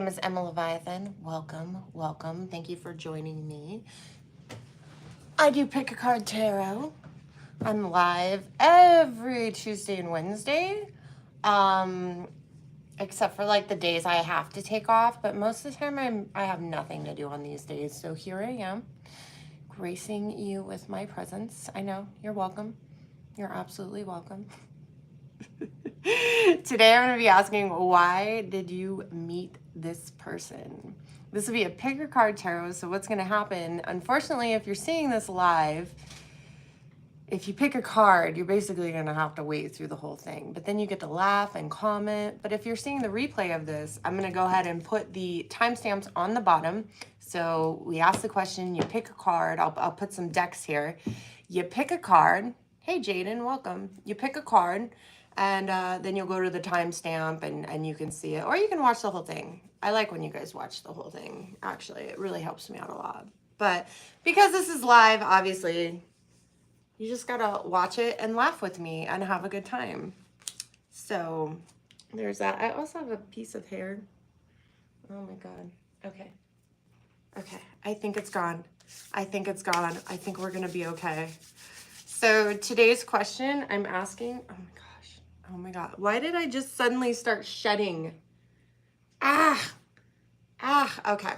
My name is Emma Leviathan. Welcome. Thank you for joining me. I do pick a card tarot. I'm live every Tuesday and Wednesday, except for like the days I have to take off. But most of the time, I have nothing to do on these days. So here I am, gracing you with my presence. I know you're welcome. You're absolutely welcome. Today I'm going to be asking, why did you meet this person? This will be a pick a card tarot. So what's going to happen, unfortunately, if you're seeing this live, if you pick a card, you're basically going to have to wait through the whole thing. But then you get to laugh and comment. But if you're seeing the replay of this, I'm going to go ahead and put the timestamps on the bottom. So we ask the question, you pick a card. I'll put some decks here. You pick a card. Hey, Jaden, welcome. You pick a card. And then you'll go to the timestamp and you can see it. Or you can watch the whole thing. I like when you guys watch the whole thing, actually. It really helps me out a lot. But because this is live, obviously, you just gotta watch it and laugh with me and have a good time. So there's that. I also have a piece of hair. Oh my God. Okay. I think it's gone. I think we're gonna be okay. So today's question I'm asking, oh my God. Why did I just suddenly start shedding? Okay.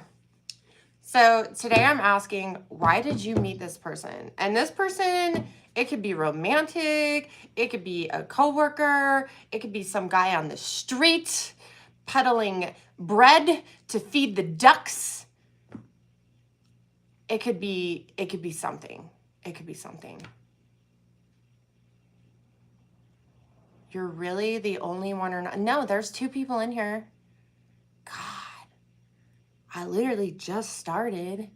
So today I'm asking, why did you meet this person? And this person, it could be romantic, it could be a coworker, it could be some guy on the street peddling bread to feed the ducks. It could be something. It could be something. You're really the only one or not? No, there's two people in here. God, I literally just started.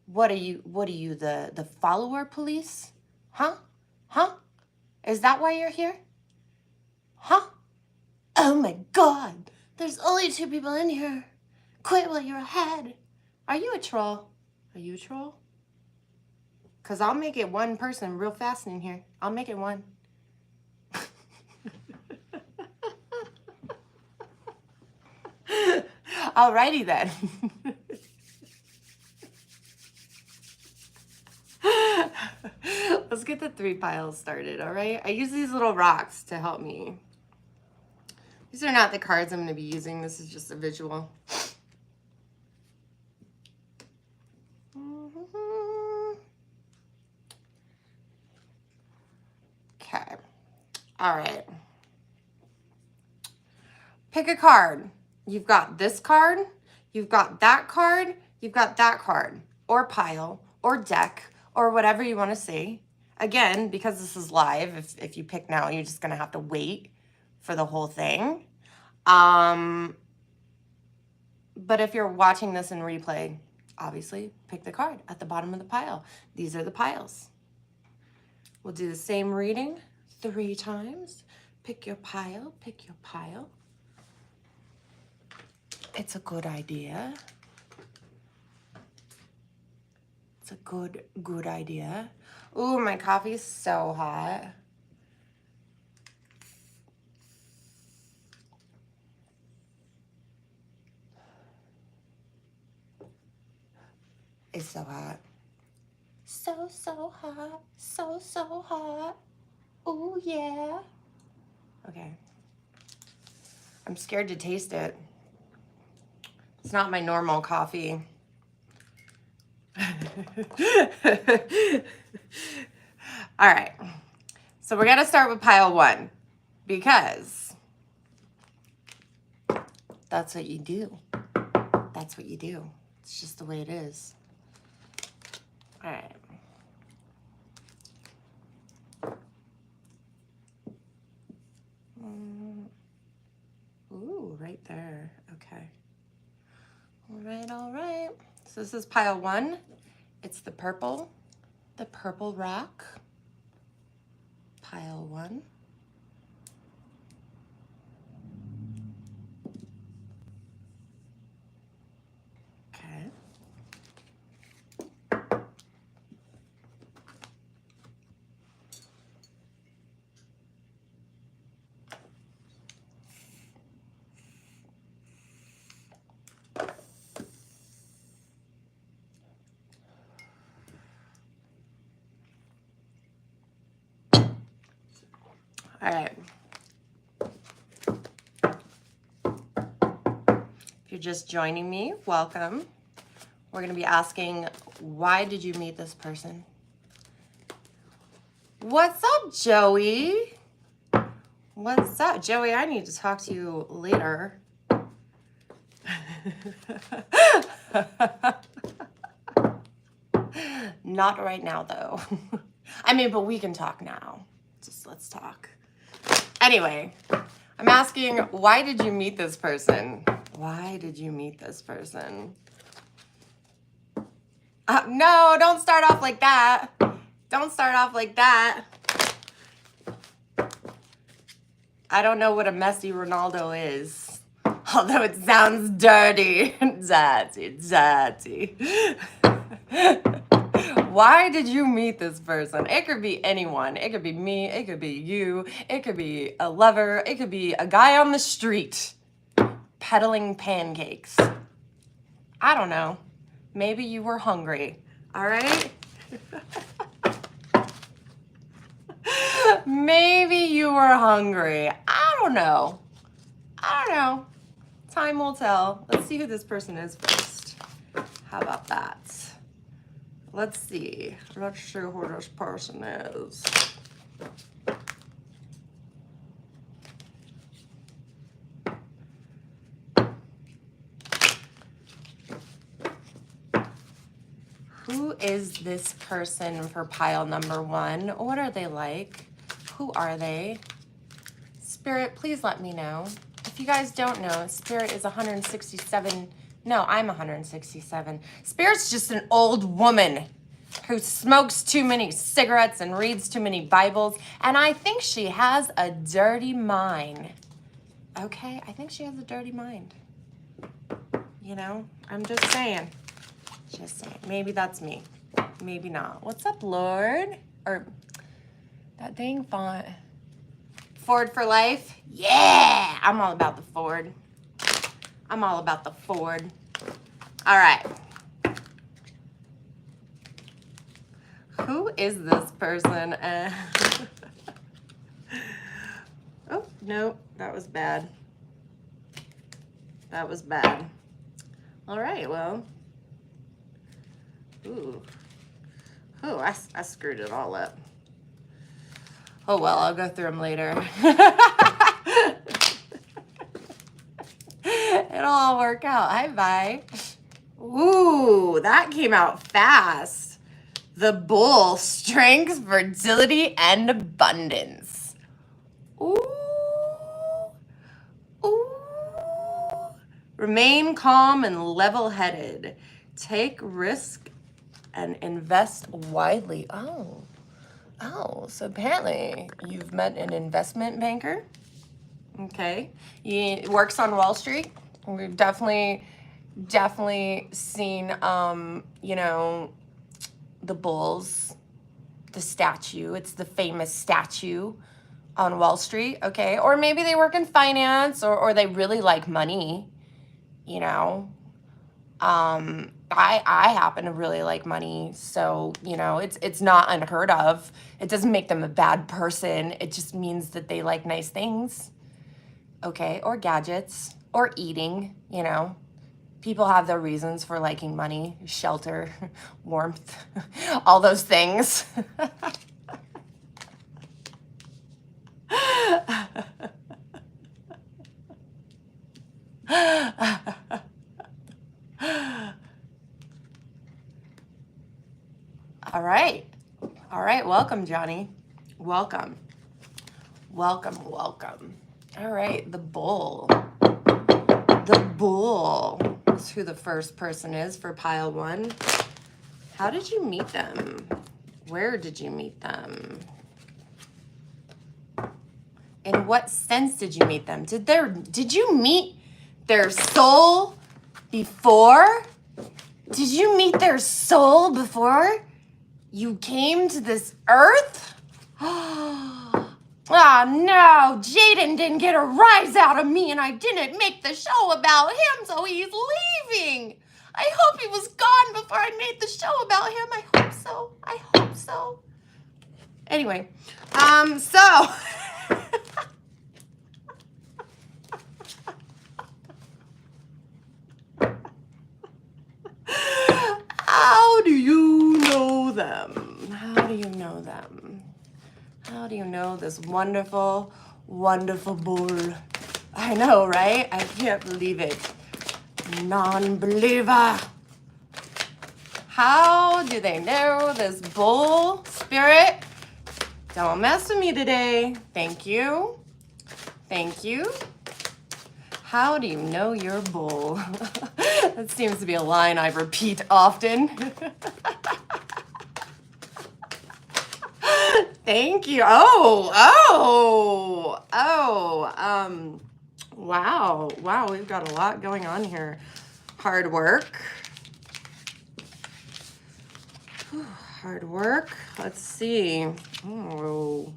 What are you, the follower police? Huh? Is that why you're here? Huh? Oh my God, there's only two people in here. Quit while you're ahead. Are you a troll? Are you a troll? Because I'll make it one person real fast in here. I'll make it one. Alrighty then. Let's get the 3 piles started, all right? I use these little rocks to help me. These are not the cards I'm going to be using. This is just a visual. Okay. All right. Pick a card. You've got this card. You've got that card. You've got that card. Or pile. Or deck. Or whatever you want to say. Again, because this is live, if you pick now, you're just going to have to wait for the whole thing. But if you're watching this in replay, obviously pick the card at the bottom of the pile. These are the piles. We'll do the same reading 3 times. Pick your pile, pick your pile. It's a good idea. It's a good idea. Ooh, my coffee's so hot. It's so hot. So hot. So hot. Ooh, yeah. Okay. I'm scared to taste it. It's not my normal coffee. All right. So we're going to start with pile 1 because that's what you do. That's what you do. It's just the way it is. All right. Ooh, right there. Okay. All right. So this is pile 1. It's the purple rock. Pile 1. Okay. All right. If you're just joining me, welcome. We're going to be asking, why did you meet this person? What's up, Joey? What's up, Joey? I need to talk to you later. Not right now, though. I mean, but we can talk now. Just let's talk. Anyway, I'm asking, why did you meet this person? Why did you meet this person? No, don't start off like that. Don't start off like that. I don't know what a messy Ronaldo is. Although it sounds dirty. Dirty. Why did you meet this person? It could be anyone. It could be me. It could be you. It could be a lover. It could be a guy on the street peddling pancakes. I don't know. Maybe you were hungry. All right? Maybe you were hungry. I don't know. I don't know. Time will tell. Let's see who this person is first. How about that? Let's see. Let's see who this person is. Who is this person for pile number 1? What are they like? Who are they? Spirit, please let me know. If you guys don't know, Spirit is 167. No, I'm 167. Spirit's just an old woman who smokes too many cigarettes and reads too many Bibles. And I think she has a dirty mind. Okay, I think she has a dirty mind. You know, I'm just saying. Just saying. Maybe that's me. Maybe not. What's up, Lord? Or that dang font. Ford for life? Yeah! I'm all about the Ford. I'm all about the Ford. All right. Who is this person? Oh, no. That was bad. That was bad. All right, well. Ooh. Oh, I screwed it all up. Oh, well, I'll go through them later. It'll all work out. Hi, bye. Ooh, that came out fast. The Bull, strength, fertility, and abundance. Ooh. Ooh. Remain calm and level-headed. Take risk and invest widely. Oh, so apparently you've met an investment banker. Okay. He works on Wall Street. We've definitely seen, you know, the bulls, the statue. It's the famous statue on Wall Street. Okay. Or maybe they work in finance or they really like money, you know. I happen to really like money, so, you know, it's not unheard of. It doesn't make them a bad person. It just means that they like nice things, okay, or gadgets, or eating, you know. People have their reasons for liking money, shelter, warmth, all those things. All right, welcome, Johnny. Welcome. All right, the Bull. The Bull is who the first person is for pile 1. How did you meet them? Where did you meet them? In what sense did you meet them? Did you meet their soul before? Did you meet their soul before you came to this earth? Oh no, Jaden didn't get a rise out of me and I didn't make the show about him, so he's leaving. I hope he was gone before I made the show about him. I hope so. Anyway, so How do you know them? How do you know this wonderful, wonderful bull? I know, right? I can't believe it. Non-believer. How do they know this bull spirit? Don't mess with me today. Thank you. Thank you. How do you know your bull? That seems to be a line I repeat often. Thank you. Wow. Wow, we've got a lot going on here. Hard work. Hard work. Let's see. Oh.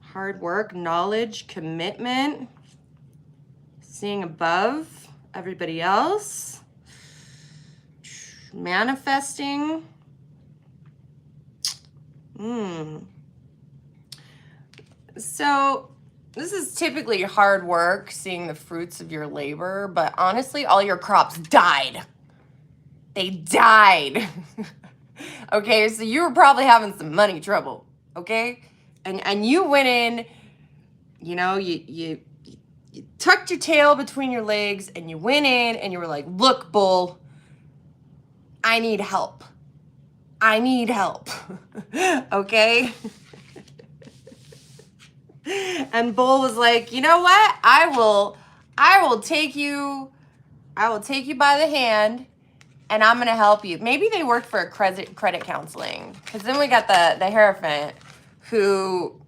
Hard work, knowledge, commitment, seeing above everybody else, manifesting. So this is typically hard work, seeing the fruits of your labor, but honestly, all your crops died. They died. Okay, so you were probably having some money trouble, okay? And you went in, you know, you tucked your tail between your legs and you went in and you were like, look, bull, I need help. I need help. Okay? And bull was like, you know what? I will take you by the hand and I'm going to help you. Maybe they worked for a credit counseling. Because then we got the Hierophant who,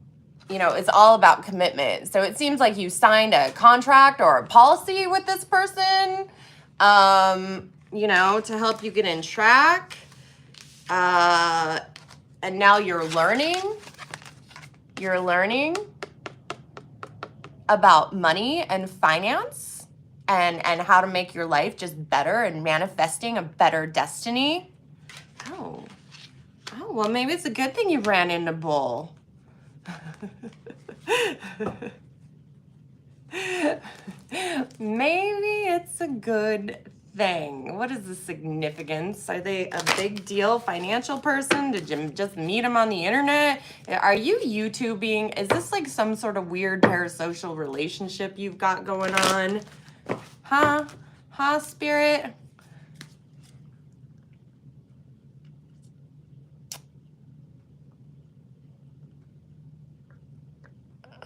you know, is all about commitment. So it seems like you signed a contract or a policy with this person, you know, to help you get in track. And now you're learning about money and finance and how to make your life just better and manifesting a better destiny. Oh, well, maybe it's a good thing you ran into Bull. Maybe it's a good thing. What is the significance? Are they a big deal financial person? Did you just meet them on the internet? Are you YouTubing? Is this like some sort of weird parasocial relationship you've got going on? Huh, spirit?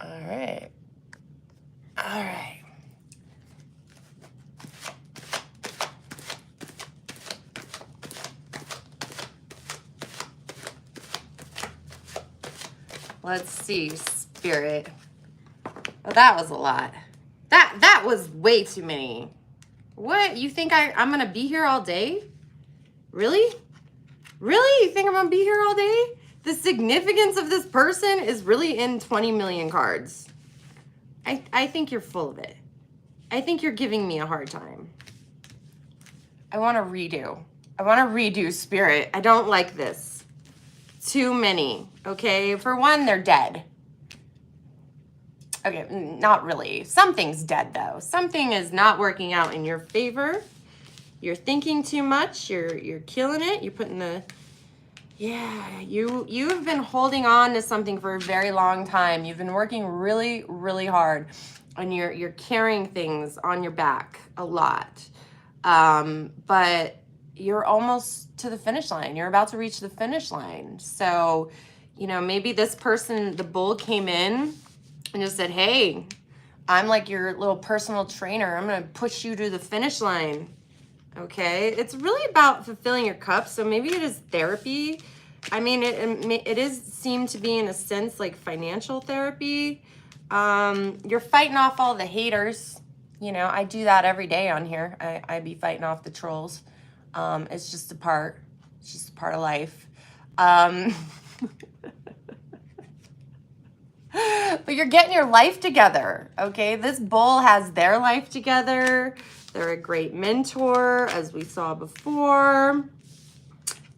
All right. Let's see, spirit. Well, that was a lot. That was way too many. What? You think I'm gonna be here all day? Really? Really? You think I'm gonna be here all day? The significance of this person is really in 20 million cards. I think you're full of it. I think you're giving me a hard time. I want to redo, spirit. I don't like this. Too many, okay? For one, they're dead. Okay, not really. Something's dead, though. Something is not working out in your favor. You're thinking too much. You're killing it. You're putting the... Yeah, you've been holding on to something for a very long time. You've been working really, really hard. And you're carrying things on your back a lot. But you're almost to the finish line. You're about to reach the finish line. So, you know, maybe this person, the bull, came in and just said, hey, I'm like your little personal trainer. I'm going to push you to the finish line. Okay. It's really about fulfilling your cup. So maybe it is therapy. I mean, it is seem to be in a sense like financial therapy. You're fighting off all the haters. You know, I do that every day on here. I be fighting off the trolls. It's just a part of life. But you're getting your life together, okay? This bull has their life together. They're a great mentor, as we saw before.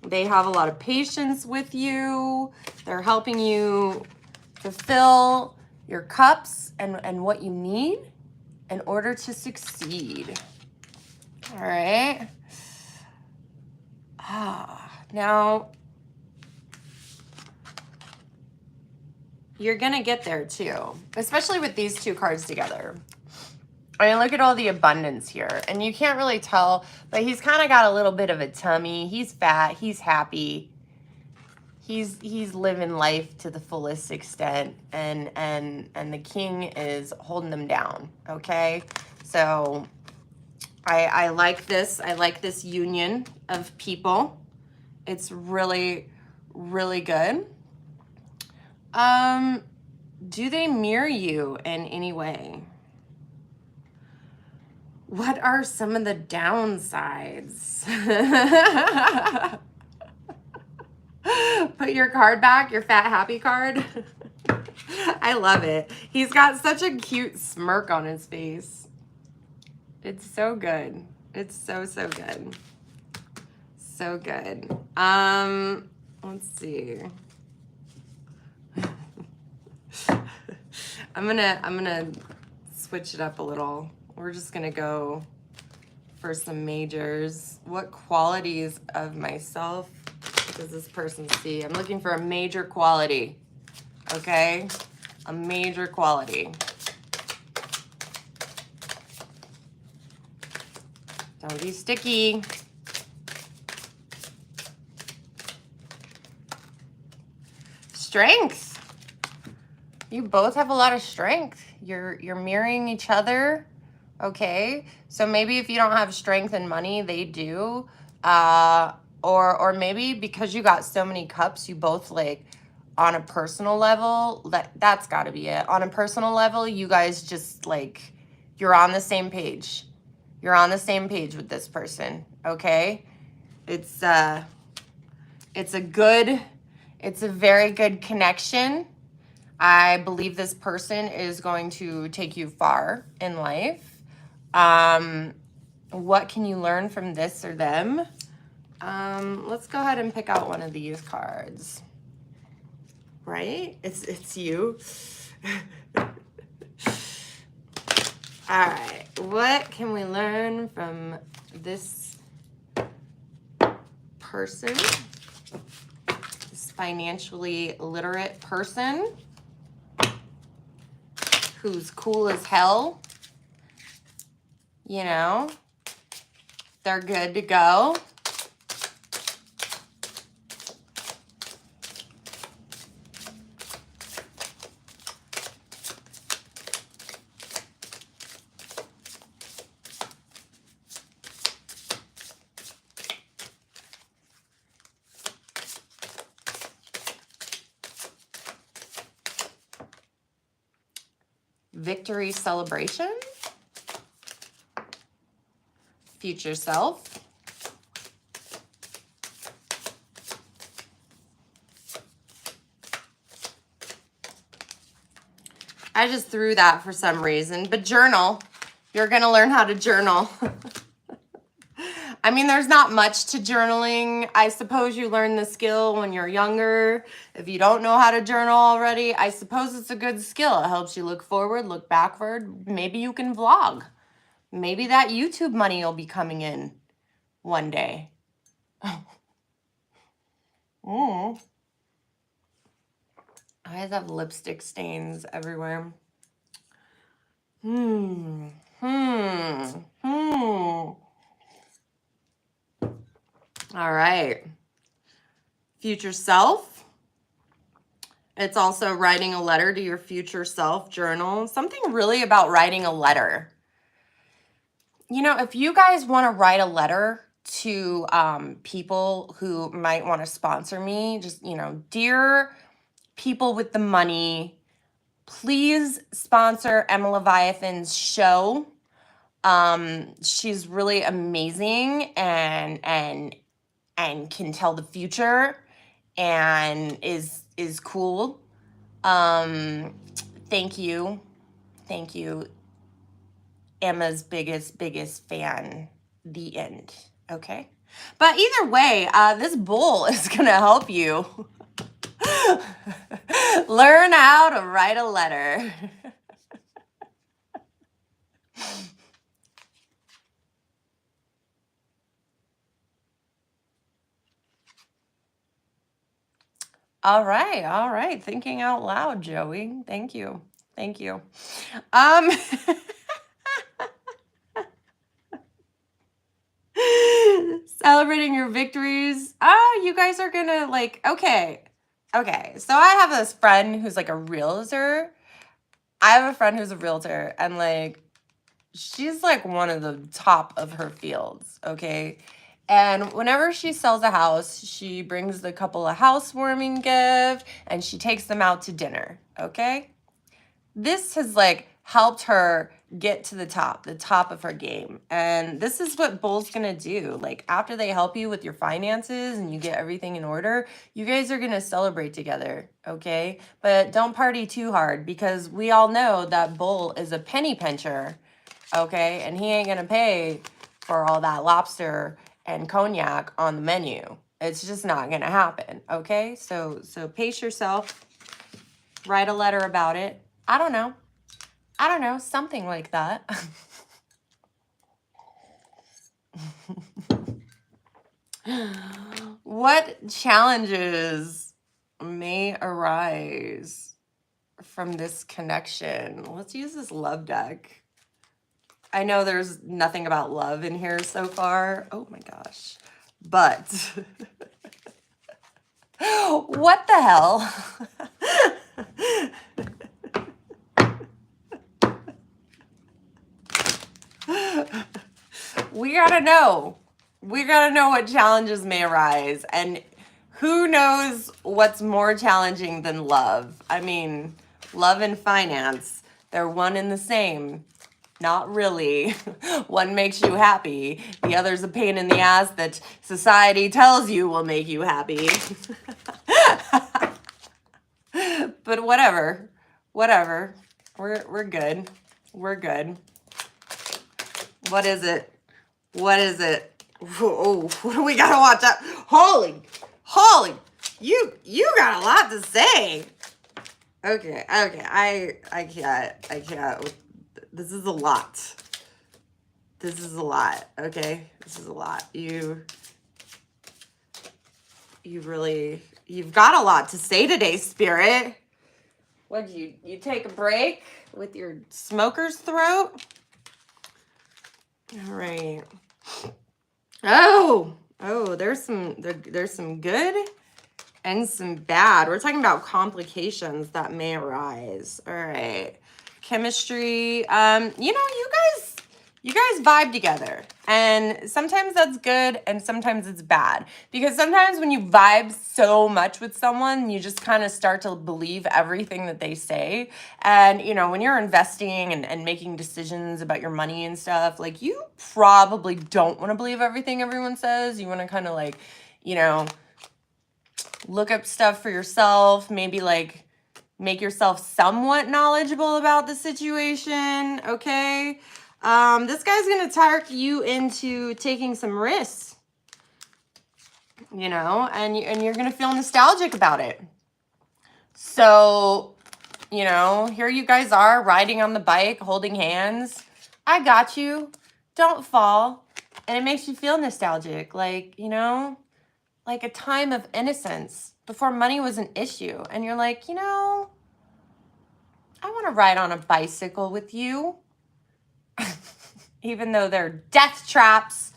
They have a lot of patience with you. They're helping you fulfill your cups and what you need in order to succeed. All right. Now, you're going to get there too, especially with these two cards together. I mean, look at all the abundance here. And you can't really tell, but he's kind of got a little bit of a tummy. He's fat. He's happy. He's living life to the fullest extent. And the king is holding them down, okay? So I like this. I like this union of people. It's really, really good. Do they mirror you in any way? What are some of the downsides? Put your card back, your fat happy card. I love it. He's got such a cute smirk on his face. It's so good. It's so, so good. So good. Let's see. I'm gonna switch it up a little. We're just gonna go for some majors. What qualities of myself does this person see? I'm looking for a major quality. Okay? A major quality. Don't be sticky. Strength. You both have a lot of strength. You're mirroring each other. Okay? So maybe if you don't have strength and money, they do. Or maybe because you got so many cups, you both like on a personal level, that's got to be it. On a personal level, you guys just like, you're on the same page. You're on the same page with this person, okay? It's a very good connection. I believe this person is going to take you far in life. What can you learn from this or them? Let's go ahead and pick out one of these cards. Right? It's you. All right. What can we learn from this person? This financially literate person who's cool as hell. You know, they're good to go. Victory celebration. Future self. I just threw that for some reason, but journal. You're going to learn how to journal. I mean, there's not much to journaling. I suppose you learn the skill when you're younger. If you don't know how to journal already, I suppose it's a good skill. It helps you look forward, look backward. Maybe you can vlog. Maybe that YouTube money will be coming in one day. I have lipstick stains everywhere. All right. Future self. It's also writing a letter to your future self journal. Something really about writing a letter. You know, if you guys want to write a letter to people who might want to sponsor me, just, you know, dear people with the money, please sponsor Emma Leviathan's show. She's really amazing and can tell the future and is cool. Thank you. Emma's biggest fan. The end. Okay. But either way, this bowl is gonna help you learn how to write a letter. All right, all right. Thinking out loud, Joey. Thank you. Thank you. Um Celebrating your victories. You guys are gonna like, okay. Okay. So I have this friend who's like a realtor. I have a friend who's a realtor, and like she's like one of the top of her fields, okay? And whenever she sells a house, she brings the couple a housewarming gift and she takes them out to dinner, okay? This has like helped her get to the top of her game. And this is what Bull's gonna do. Like after they help you with your finances and you get everything in order, you guys are gonna celebrate together, okay? But don't party too hard because we all know that Bull is a penny pincher, okay? And he ain't gonna pay for all that lobster and cognac on the menu. It's just not gonna happen, okay? So pace yourself, write a letter about it. I don't know, something like that. What challenges may arise from this connection? Let's use this love deck. I know there's nothing about love in here so far. Oh my gosh. But what the hell? We gotta know. We gotta know what challenges may arise. And who knows what's more challenging than love? I mean, love and finance, they're one and the same. Not really. One makes you happy. The other's a pain in the ass that society tells you will make you happy. But whatever. Whatever. We're good. We're good. What is it? What is it? Oh, what do we gotta watch out? Holy, you got a lot to say. Okay, I can't. This is a lot. This is a lot, okay? This is a lot. You've got a lot to say today, Spirit. What'd you take a break with your smoker's throat? All right. Oh, there's some good and some bad. We're talking about complications that may arise. All right. Chemistry. You guys vibe together. And sometimes that's good and sometimes it's bad. Because sometimes when you vibe so much with someone, you just kind of start to believe everything that they say. And, when you're investing and making decisions about your money and stuff, like you probably don't want to believe everything everyone says. You want to kind of like, look up stuff for yourself, maybe like make yourself somewhat knowledgeable about the situation, okay? This guy's gonna talk you into taking some risks, and you're gonna feel nostalgic about it. So, here you guys are riding on the bike, holding hands. I got you. Don't fall. And it makes you feel nostalgic, like, like a time of innocence before money was an issue. And you're like, I want to ride on a bicycle with you. Even though they're death traps,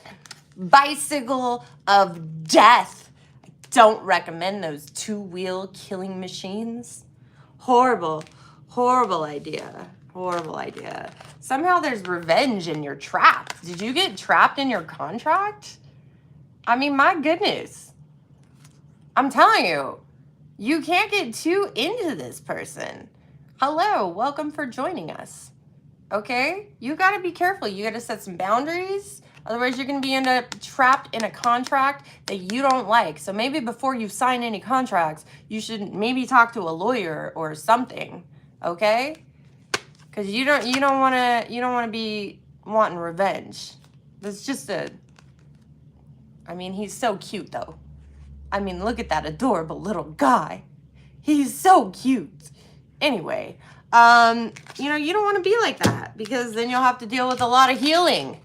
bicycle of death. I don't recommend those two-wheel killing machines. Horrible, horrible idea. Horrible idea. Somehow there's revenge in your trap. Did you get trapped in your contract? I mean, my goodness. I'm telling you, you can't get too into this person. Hello, welcome for joining us. Okay? You got to be careful. You got to set some boundaries. Otherwise, you're going to be trapped in a contract that you don't like. So maybe before you sign any contracts, you should maybe talk to a lawyer or something. Okay? Because you don't want to be wanting revenge. That's just I mean, he's so cute though. I mean, look at that adorable little guy. He's so cute. Anyway, you don't want to be like that because then you'll have to deal with a lot of healing.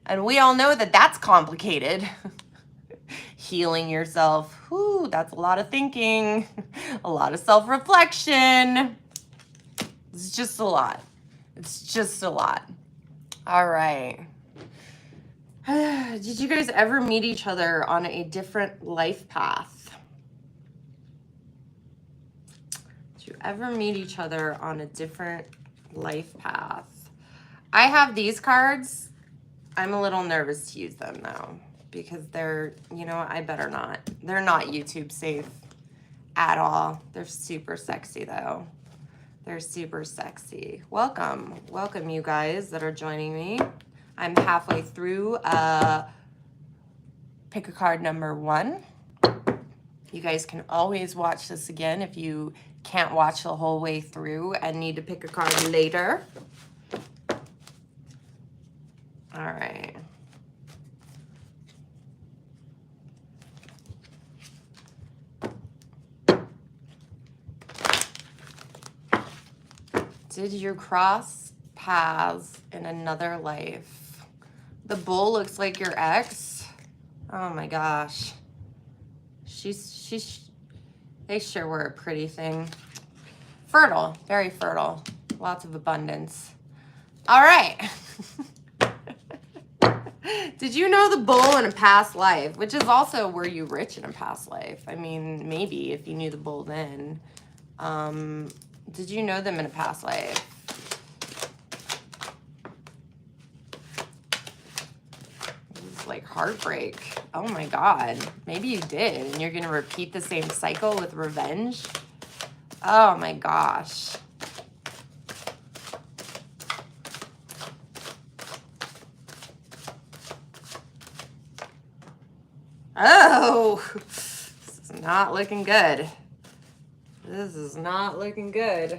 And we all know that that's complicated. healing yourself. Whew, that's a lot of thinking, a lot of self-reflection. It's just a lot. It's just a lot. All right. Did you guys ever meet each other on a different life path? Did you ever meet each other on a different life path? I have these cards. I'm a little nervous to use them though, because they're, you know, I better not. They're not YouTube safe at all. They're super sexy though. They're super sexy. Welcome. Welcome you guys that are joining me. I'm halfway through pick a card number 1. You guys can always watch this again if you can't watch the whole way through and need to pick a card later. All right. Did you cross paths in another life? The bull looks like your ex. Oh my gosh. They sure were a pretty thing. Fertile, very fertile. Lots of abundance. All right. Did you know the bull in a past life? Which is also, were you rich in a past life? I mean, maybe if you knew the bull then. Did you know them in a past life? Like heartbreak. Oh my God. Maybe you did, and you're gonna repeat the same cycle with revenge. Oh my gosh. Oh, this is not looking good. This is not looking good.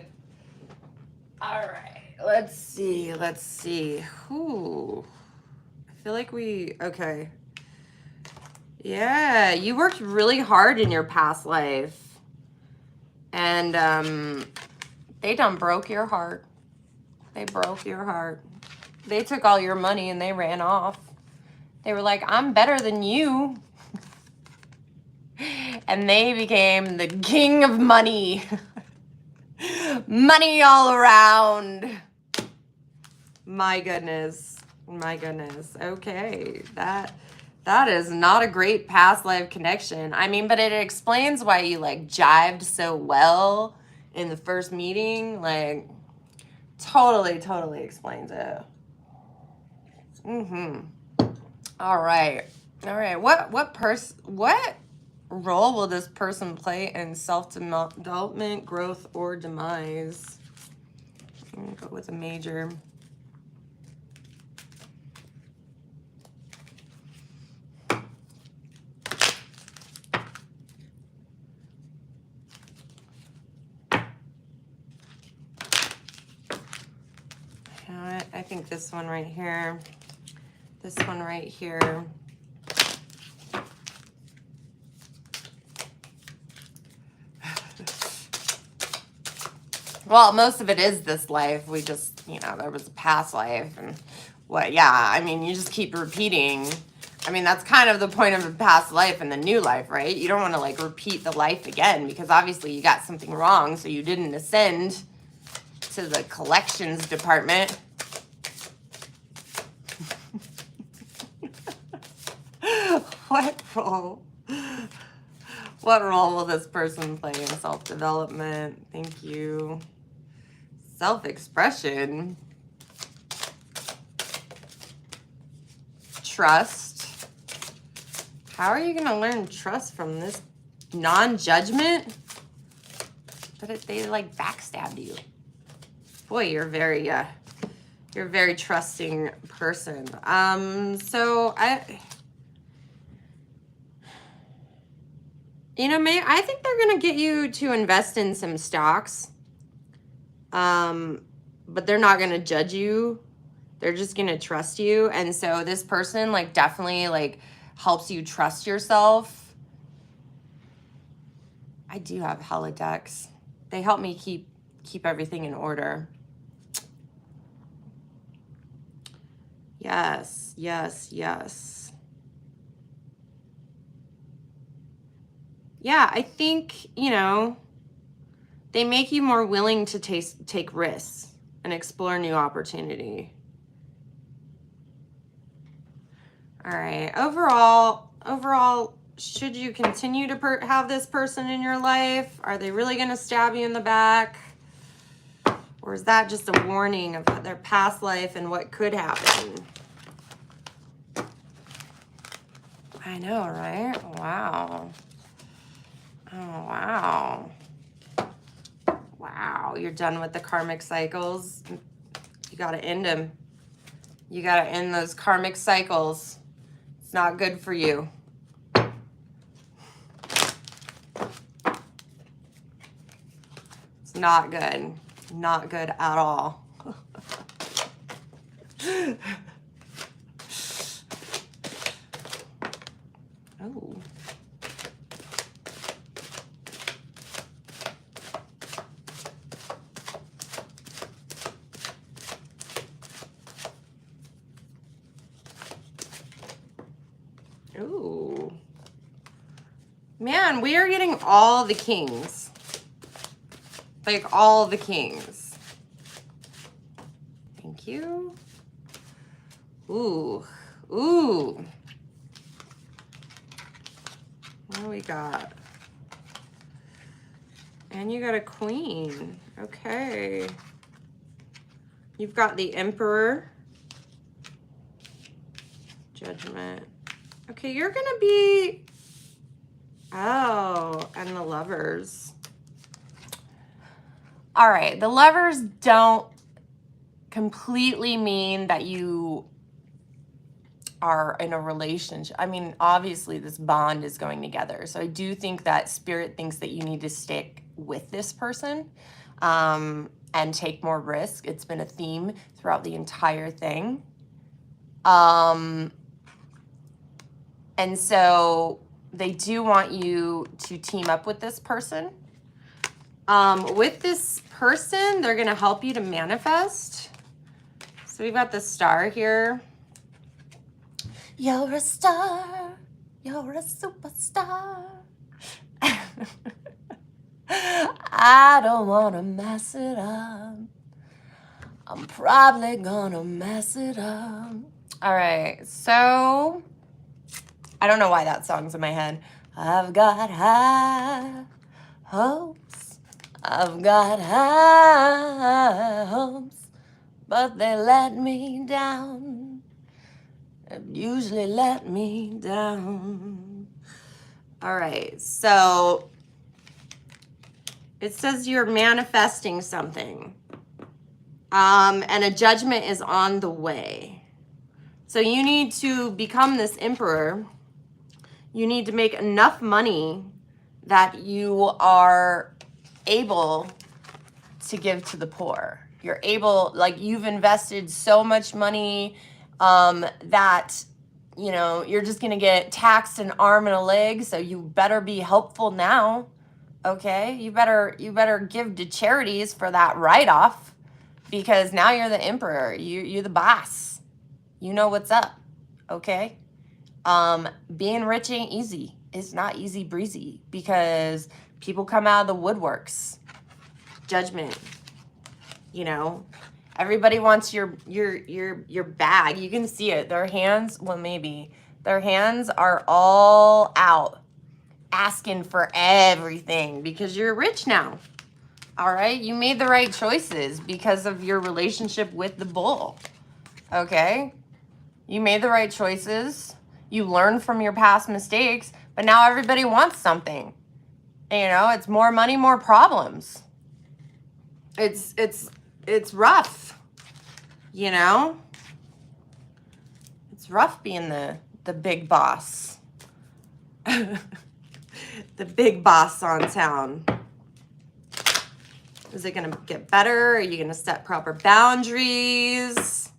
All right, let's see. Let's see. Ooh. I feel like okay. Yeah, you worked really hard in your past life. And they done broke your heart. They broke your heart. They took all your money and they ran off. They were like, I'm better than you. And they became the king of money. Money all around. My goodness. My goodness. Okay. That is not a great past life connection. I mean, but it explains why you like jived so well in the first meeting. Like, totally explains it. All right. What role will this person play in self-development, growth, or demise? I'm gonna go with a major. I think this one right here. This one right here. Well, most of it is this life. We just, you know, there was a past life and what, yeah, I mean, you just keep repeating. I mean, that's kind of the point of the past life and the new life, right? You don't want to like repeat the life again because obviously you got something wrong, so you didn't ascend to the collections department. What role will this person play in self-development? Thank you. Self-expression. Trust. How are you going to learn trust from this non-judgment? But they like backstabbed you. Boy, you're a very trusting person. I think they're going to get you to invest in some stocks. But they're not going to judge you. They're just going to trust you. And so this person like definitely like helps you trust yourself. I do have hella decks. They help me keep everything in order. Yes. yeah, I think, you know, they make you more willing to take risks and explore new opportunity. All right. Overall, should you continue to have this person in your life? Are they really going to stab you in the back? Or is that just a warning of their past life and what could happen? I know, right? Wow. Oh, wow. Wow, you're done with the karmic cycles. You got to end them. You got to end those karmic cycles. It's not good for you. It's not good. Not good at all. Oh. Ooh. Man, we are getting all the kings. Like all the kings. Thank you. Ooh. Ooh. What do we got? And you got a queen. Okay. You've got the Emperor. Judgment. Okay, you're gonna be... Oh, and the Lovers. All right, the Lovers don't completely mean that you are in a relationship. I mean, obviously this bond is going together. So I do think that Spirit thinks that you need to stick with this person and take more risk. It's been a theme throughout the entire thing. And so they do want you to team up with this person. With this person, they're going to help you to manifest. So we've got the Star here. You're a star. You're a superstar. I don't want to mess it up. I'm probably gonna mess it up. All right, so I don't know why that song's in my head. I've got high hopes. I've got high hopes, but they let me down. They usually let me down. All right, so it says you're manifesting something. And a judgment is on the way. So you need to become this Emperor. You need to make enough money that you are able to give to the poor. You're able, like you've invested so much money that, you know, you're just going to get taxed an arm and a leg. So you better be helpful now. Okay. You better give to charities for that write-off. Because now you're the Emperor. You're the boss. You know what's up. Okay? Being rich ain't easy. It's not easy breezy. Because people come out of the woodworks. Judgment. You know? Everybody wants your bag. You can see it. Their hands, well maybe. Their hands are all out. Asking for everything. Because you're rich now. All right, you made the right choices because of your relationship with the bull. Okay, you made the right choices. You learned from your past mistakes, but now everybody wants something. You know, it's more money, more problems. It's rough. You know, it's rough being the big boss. The big boss on town. Is it going to get better? Are you going to set proper boundaries?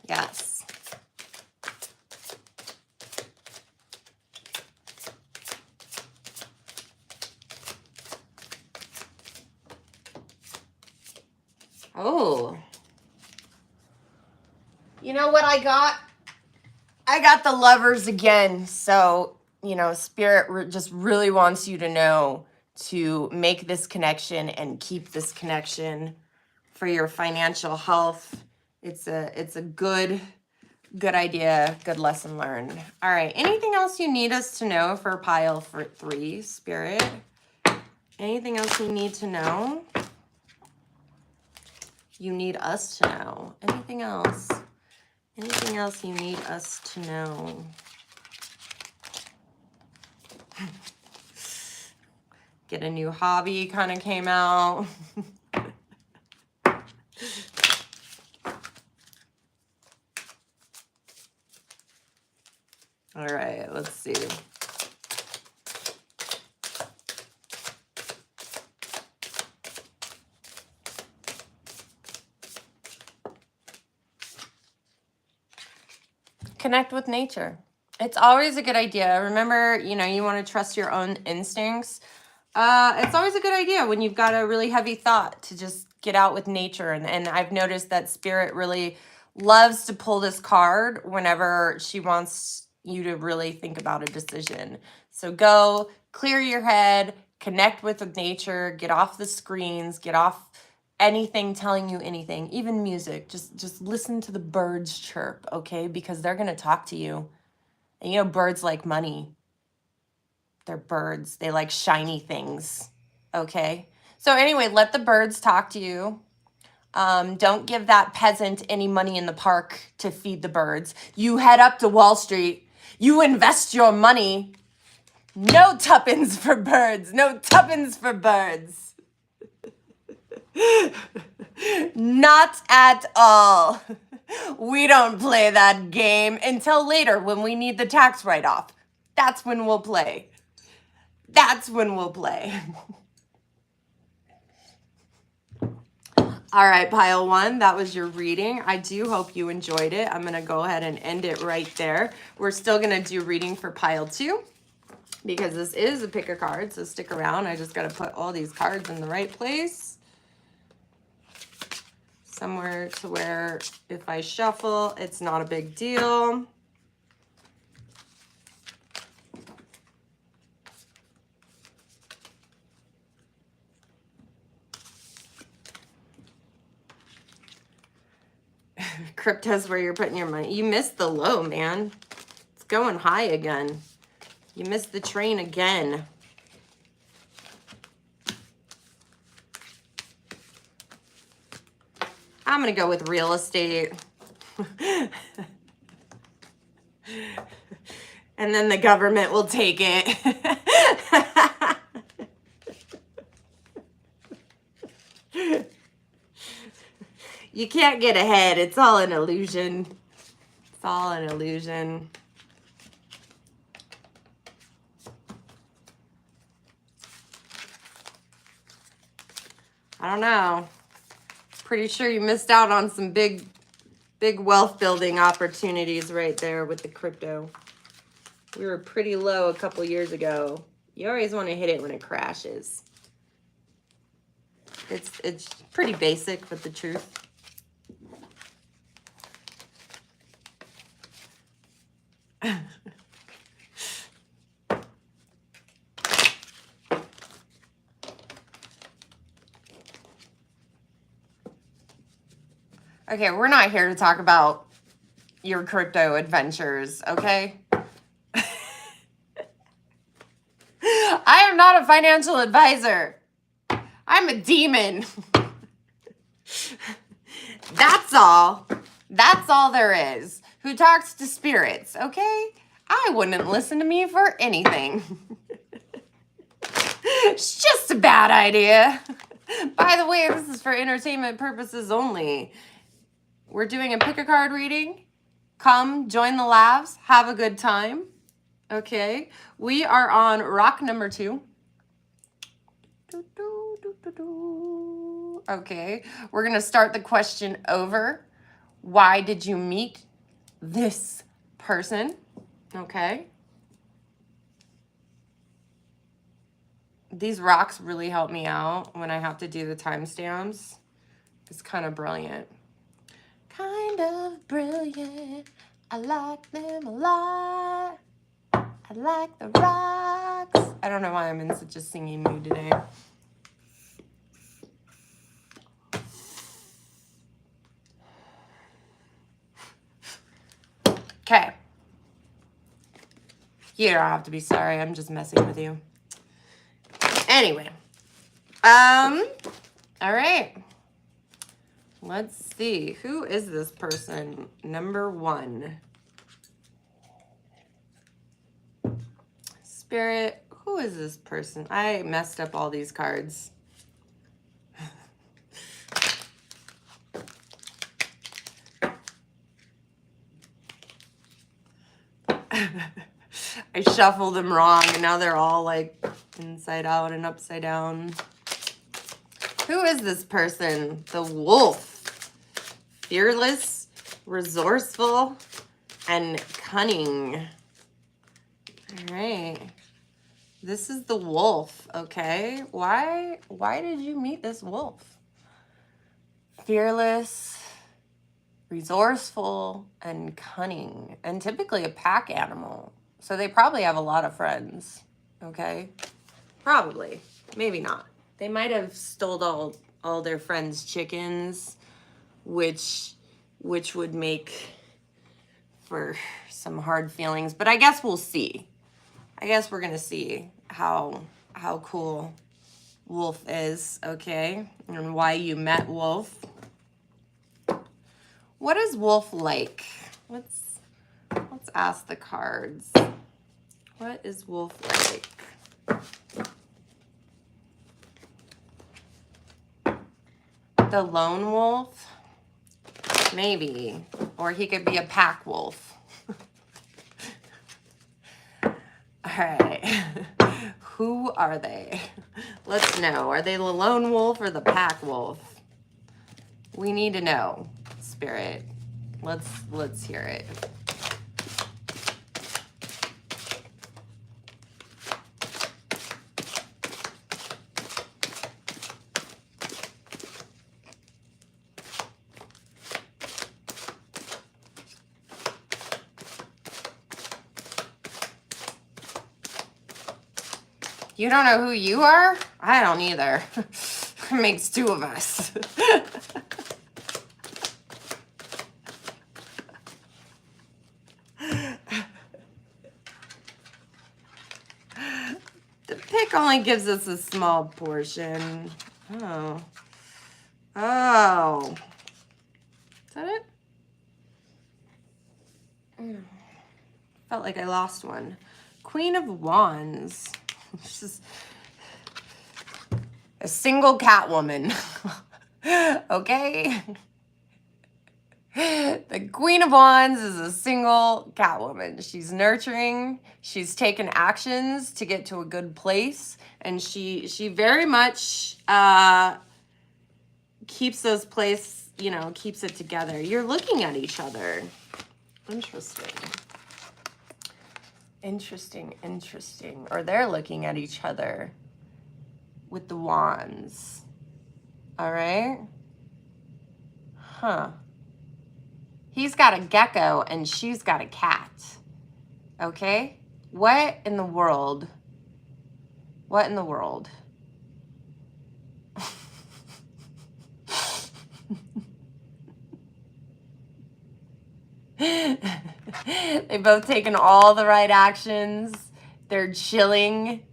Yes. Oh. You know what I got? I got the Lovers again. So, you know, Spirit just really wants you to know to make this connection and keep this connection for your financial health. It's a good idea, good lesson learned. All right, anything else you need us to know for pile for 3, Spirit? Anything else you need to know? You need us to know. Anything else? Anything else you need us to know? Get a new hobby kind of came out. All right, let's see. Connect with nature. It's always a good idea. Remember, you know, you want to trust your own instincts. It's always a good idea when you've got a really heavy thought to just get out with nature. And I've noticed that Spirit really loves to pull this card whenever she wants you to really think about a decision. So go clear your head, connect with nature, get off the screens, get off anything telling you anything, even music. Just listen to the birds chirp, okay? Because they're going to talk to you. And you know, birds like money. They're birds. They like shiny things. Okay. So anyway, let the birds talk to you. Don't give that peasant any money in the park to feed the birds. You head up to Wall Street. You invest your money. No tuppence for birds. No tuppence for birds. Not at all. We don't play that game until later when we need the tax write-off. That's when we'll play. That's when we'll play. All right, pile 1, that was your reading. I do hope you enjoyed it. I'm going to go ahead and end it right there. We're still going to do reading for pile 2 because this is a pick a card, so stick around. I just got to put all these cards in the right place. Somewhere to where if I shuffle, it's not a big deal. Crypto's where you're putting your money. You missed the low, man. It's going high again. You missed the train again. I'm going to go with real estate. And then the government will take it. You can't get ahead. It's all an illusion. It's all an illusion. I don't know. Pretty sure you missed out on some big wealth building opportunities right there with the crypto. We were pretty low a couple years ago. You always want to hit it when it crashes. It's pretty basic, but the truth. Okay, we're not here to talk about your crypto adventures, okay? I am not a financial advisor. I'm a demon. That's all. That's all there is. Who talks to spirits, okay? I wouldn't listen to me for anything. It's just a bad idea. By the way, this is for entertainment purposes only. We're doing a pick a card reading. Come, join the laughs, have a good time. Okay, we are on rock number 2. Okay, we're gonna start the question over. Why did you meet this person? Okay. These rocks really help me out when I have to do the timestamps. It's kind of brilliant. kind of brilliant. I like them a lot. I like the rocks. I don't know why I'm in such a singing mood today. Okay. You don't have to be sorry. I'm just messing with you. Anyway. All right. Let's see. Who is this person? Number 1. Spirit, who is this person? I messed up all these cards. I shuffled them wrong, and now they're all like inside out and upside down. Who is this person? The wolf. Fearless, resourceful, and cunning. All right. This is the wolf, okay? Why did you meet this wolf? Fearless, resourceful, and cunning, and typically a pack animal. So they probably have a lot of friends, okay? Probably, maybe not. They might have stole all their friends' chickens, which would make for some hard feelings. But I guess we'll see. I guess we're gonna see how cool Wolf is, okay? And why you met Wolf. What is Wolf like? Let's ask the cards. What is Wolf like? The lone wolf? Maybe. Or he could be a pack wolf. All right. Who are they? Let's know. Are they the lone wolf or the pack wolf? We need to know, Spirit. Let's hear it. You don't know who you are? I don't either. It makes 2 of us. The pick only gives us a small portion. Oh. Oh. Is that it? Felt like I lost one. Queen of Wands. She's a single Catwoman. Okay? The Queen of Wands is a single Catwoman. She's nurturing. She's taken actions to get to a good place. And she very much keeps those place, keeps it together. You're looking at each other. Interesting. Interesting. Or they're looking at each other with the wands. All right? Huh. He's got a gecko and she's got a cat. Okay? What in the world? What in the world? They've both taken all the right actions. They're chilling.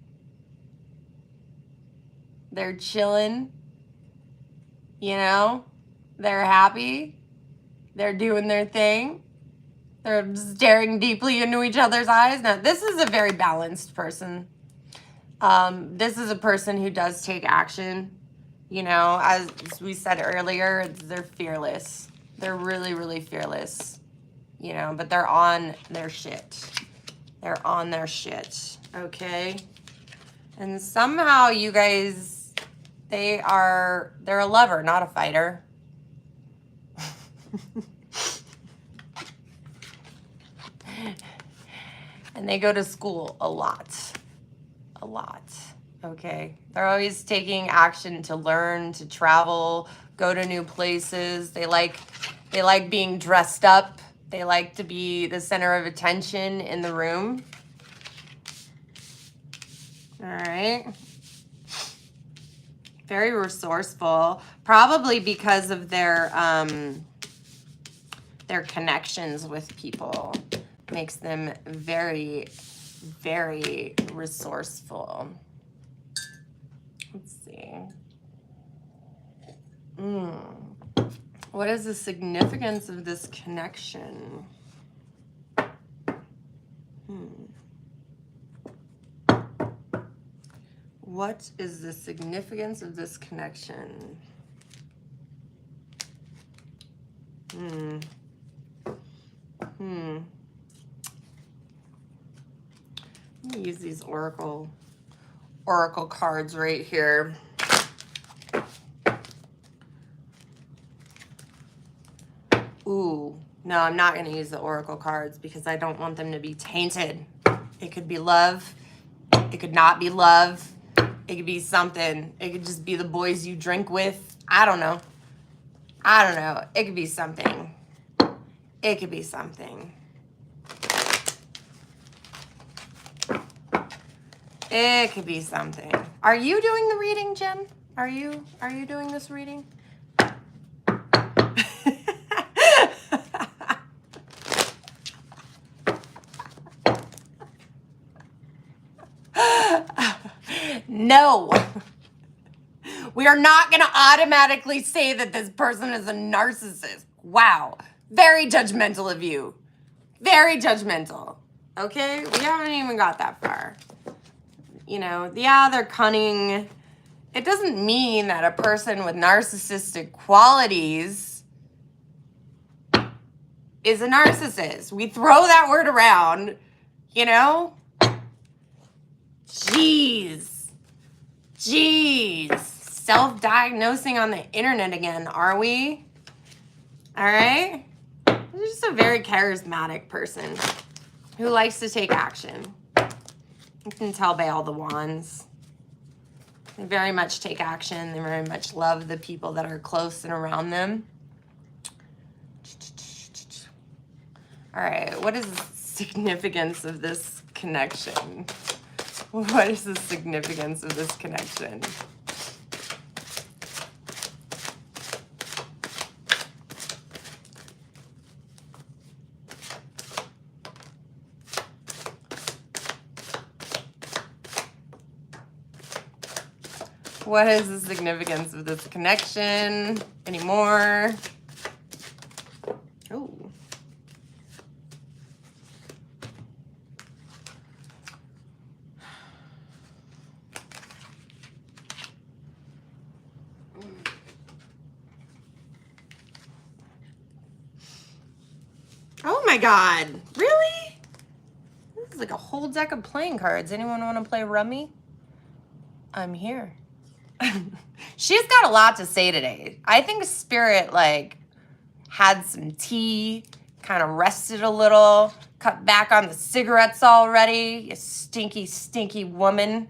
They're chilling. They're happy. They're doing their thing. They're staring deeply into each other's eyes. Now, this is a very balanced person. This is a person who does take action. As we said earlier, they're fearless. They're really, really fearless. But they're on their shit. They're on their shit, okay? And somehow you guys, they're a lover, not a fighter. And they go to school a lot, okay? They're always taking action to learn, to travel, go to new places. They like They like being dressed up. They like to be the center of attention in the room. All right. Very resourceful, probably because of their connections with people. Makes them very, very resourceful. Let's see. What is the significance of this connection? What is the significance of this connection? Let me use these oracle cards right here. Ooh, no, I'm not going to use the oracle cards because I don't want them to be tainted. It could be love. It could not be love. It could be something. It could just be the boys you drink with. I don't know. It could be something. It could be something. It could be something. Are you doing the reading, Jen? Are you doing this reading? No. We are not going to automatically say that this person is a narcissist. Wow. Very judgmental of you. Very judgmental. Okay? We haven't even got that far. You know, yeah, they're cunning. It doesn't mean that a person with narcissistic qualities is a narcissist. We throw that word around, you know? Jeez. Self-diagnosing on the internet again, are we? All right? They're just a very charismatic person who likes to take action. You can tell by all the wands. They very much take action. They very much love the people that are close and around them. All right, what is the significance of this connection? What is the significance of this connection? What is the significance of this connection anymore? Oh. Oh my God, really? This is like a whole deck of playing cards. Anyone want to play rummy? I'm here. She's got a lot to say today. I think Spirit like had some tea, kind of rested a little, cut back on the cigarettes already. You stinky, stinky woman.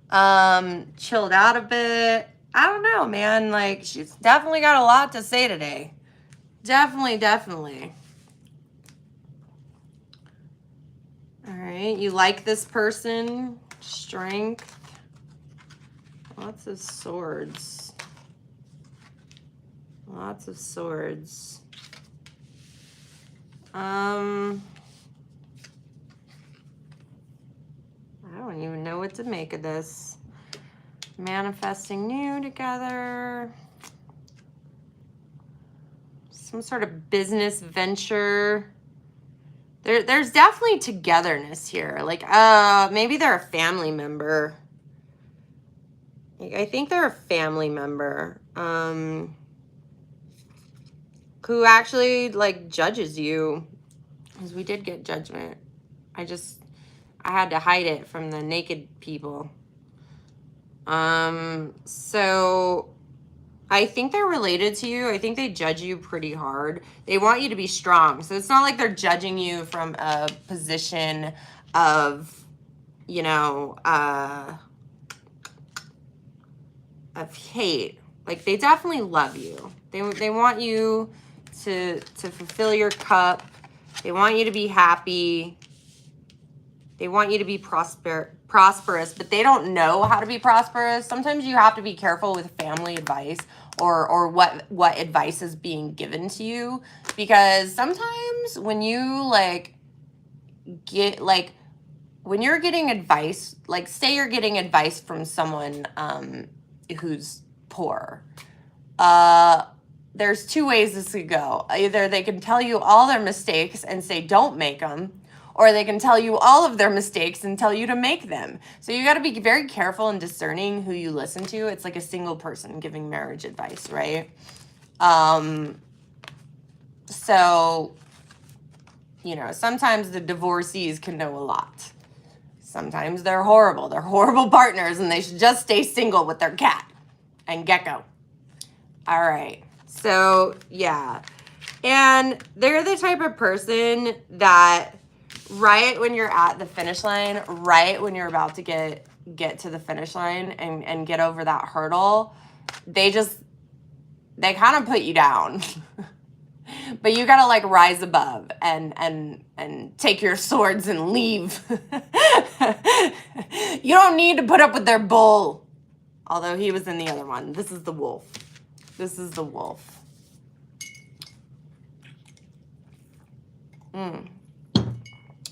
Chilled out a bit. I don't know, man. Like, she's definitely got a lot to say today. Definitely. All right, you like this person. Strength. Lots of swords. Lots of swords. I don't even know what to make of this. Manifesting new together. Some sort of business venture. There's definitely togetherness here. Like, maybe they're a family member. I think they're a family member who actually like judges you, because we did get judgment. I had to hide it from the naked people. So I think they're related to you. I think they judge you pretty hard. They want you to be strong. So it's not like they're judging you from a position of, you know, of hate. Like, they definitely love you. They want you to fulfill your cup. They want you to be happy. They want you to be prosperous, but they don't know how to be prosperous. Sometimes you have to be careful with family advice or what advice is being given to you, because sometimes when you when you're getting advice, say you're getting advice from someone who's poor, there's two ways this could go. Either they can tell you all their mistakes and say don't make them, or they can tell you all of their mistakes and tell you to make them. So you got to be very careful and discerning who you listen to. It's like a single person giving marriage advice, right? So, sometimes the divorcees can know a lot. Sometimes they're horrible. They're horrible partners, and they should just stay single with their cat and gecko. All right. So, yeah. And they're the type of person that right when you're at the finish line, right when you're about to get to the finish line and get over that hurdle, they kind of put you down. But you gotta rise above and take your swords and leave. You don't need to put up with their bull. Although he was in the other one. This is the wolf. This is the wolf.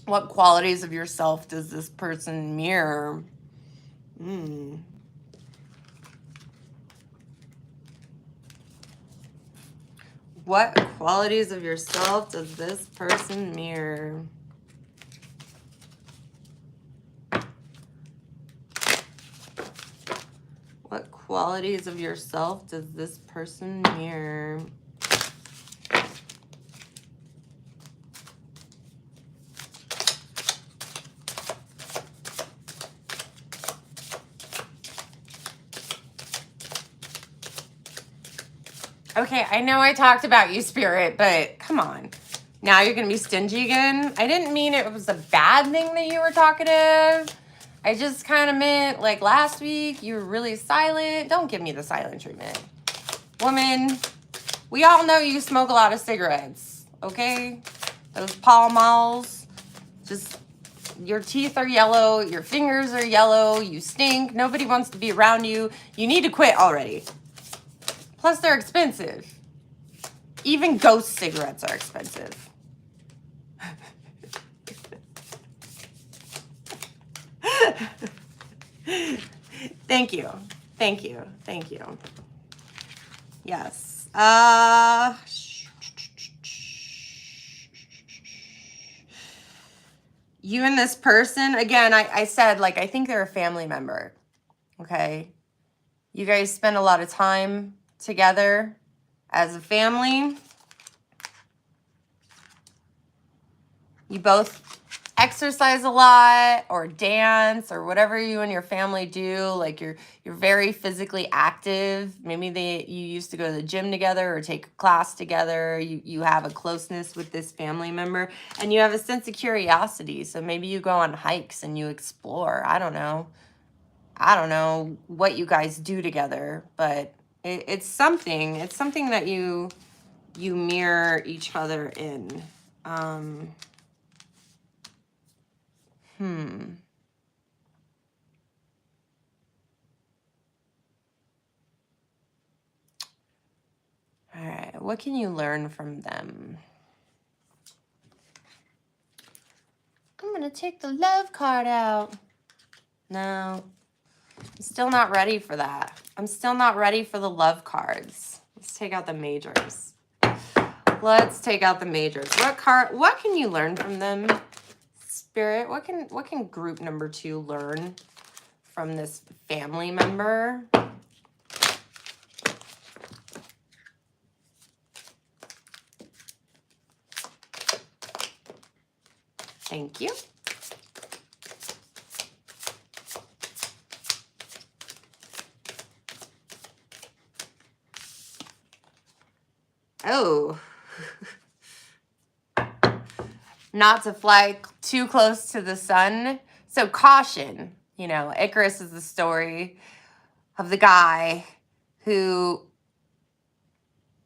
What qualities of yourself does this person mirror? What qualities of yourself does this person mirror? What qualities of yourself does this person mirror? Okay, I know I talked about you, Spirit, but come on. Now you're going to be stingy again? I didn't mean it was a bad thing that you were talkative. I just kind of meant, last week, you were really silent. Don't give me the silent treatment. Woman, we all know you smoke a lot of cigarettes, okay? Those Pall Malls, just, your teeth are yellow, your fingers are yellow, you stink, nobody wants to be around you. You need to quit already. Plus, they're expensive. Even ghost cigarettes are expensive. Thank you. Thank you. Thank you. Yes. You and this person, again, I said, I think they're a family member. Okay? You guys spend a lot of time together as a family. You both exercise a lot or dance or whatever you and your family do. You're very physically active. Maybe you used to go to the gym together or take a class together. You have a closeness with this family member, and you have a sense of curiosity. So maybe you go on hikes and you explore. I don't know what you guys do together, but it's something that you mirror each other in. All right, what can you learn from them? I'm gonna take the love card out. No, I'm still not ready for that. I'm still not ready for the love cards. Let's take out the majors. Let's take out the majors. What can you learn from them? Spirit, what can group number 2 learn from this family member? Thank you. Oh. Not to fly too close to the sun. So caution. Icarus is the story of the guy who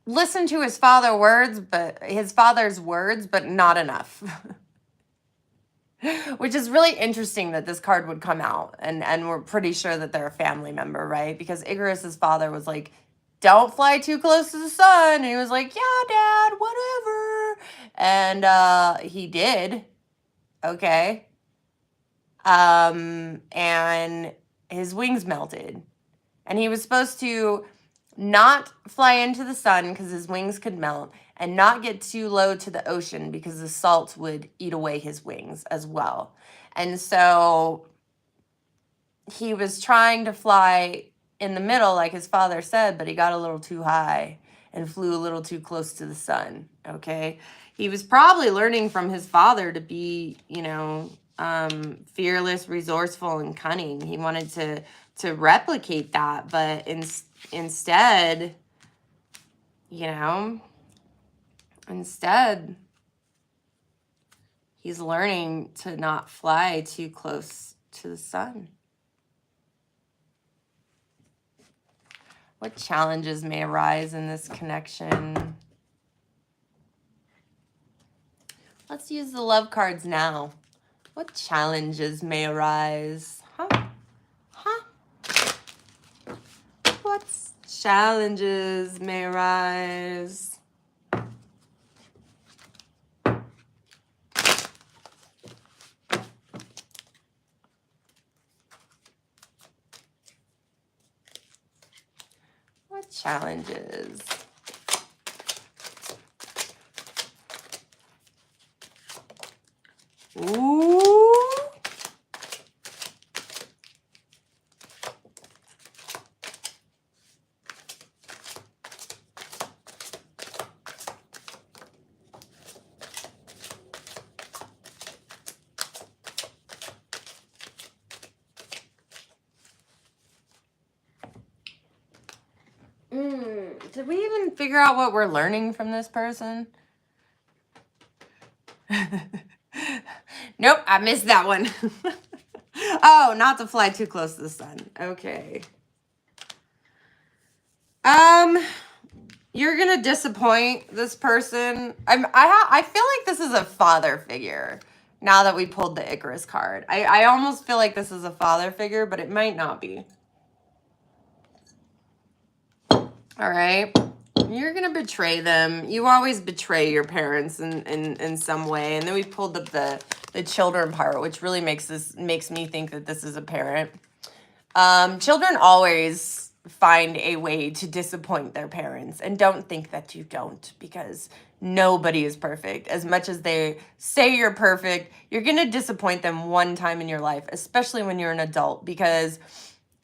listened to his father's words, but not enough. Which is really interesting that this card would come out, and we're pretty sure that they're a family member, right? Because Icarus's father was like, don't fly too close to the sun. And he was like, yeah, Dad, whatever. And he did. Okay. And his wings melted. And he was supposed to not fly into the sun because his wings could melt, and not get too low to the ocean because the salt would eat away his wings as well. And so he was trying to fly in the middle, like his father said, but he got a little too high and flew a little too close to the sun. Okay. He was probably learning from his father to be, fearless, resourceful, and cunning. He wanted to replicate that, but instead, he's learning to not fly too close to the sun. What challenges may arise in this connection? Let's use the love cards now. What challenges may arise? What challenges may arise? What challenges? Ooh. Did we even figure out what we're learning from this person? Nope, I missed that one. Oh, not to fly too close to the sun. Okay. You're gonna disappoint this person. I feel like this is a father figure. Now that we pulled the Icarus card, I almost feel like this is a father figure, but it might not be. All right. You're going to betray them. You always betray your parents in some way. And then we pulled up the children part, which really makes me think that this is a parent. Children always find a way to disappoint their parents. And don't think that you don't, because nobody is perfect. As much as they say you're perfect, you're going to disappoint them one time in your life, especially when you're an adult, because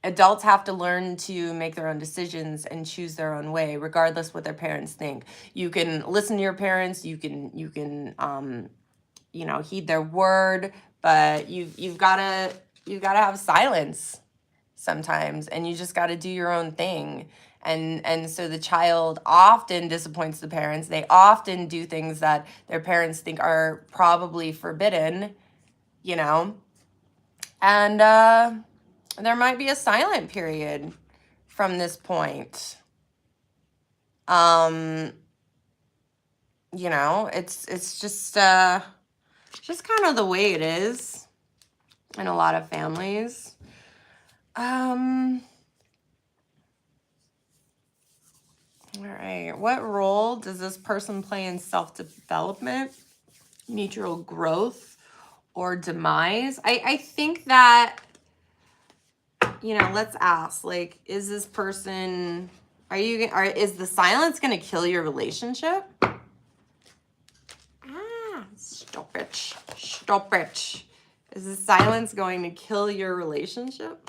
adults have to learn to make their own decisions and choose their own way, regardless what their parents think. You can listen to your parents. You can heed their word, but you've got to have silence sometimes, and you just got to do your own thing. And so the child often disappoints the parents. They often do things that their parents think are probably forbidden, and there might be a silent period from this point. It's just kind of the way it is in a lot of families. All right. What role does this person play in self-development, mutual growth, or demise? I think that, let's ask, like, is this person, is the silence going to kill your relationship? Stop it. Is the silence going to kill your relationship?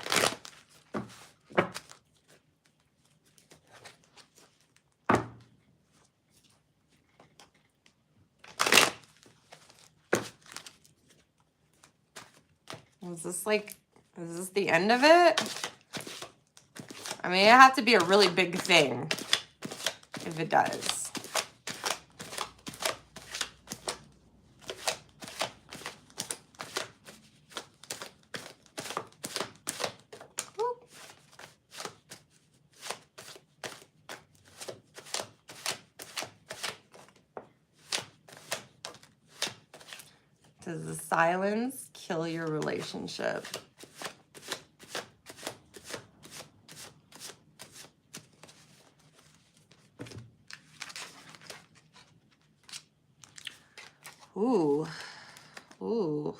Is this the end of it? I mean, it have to be a really big thing if it does. Does the silence kill your relationship? Ooh. Ooh.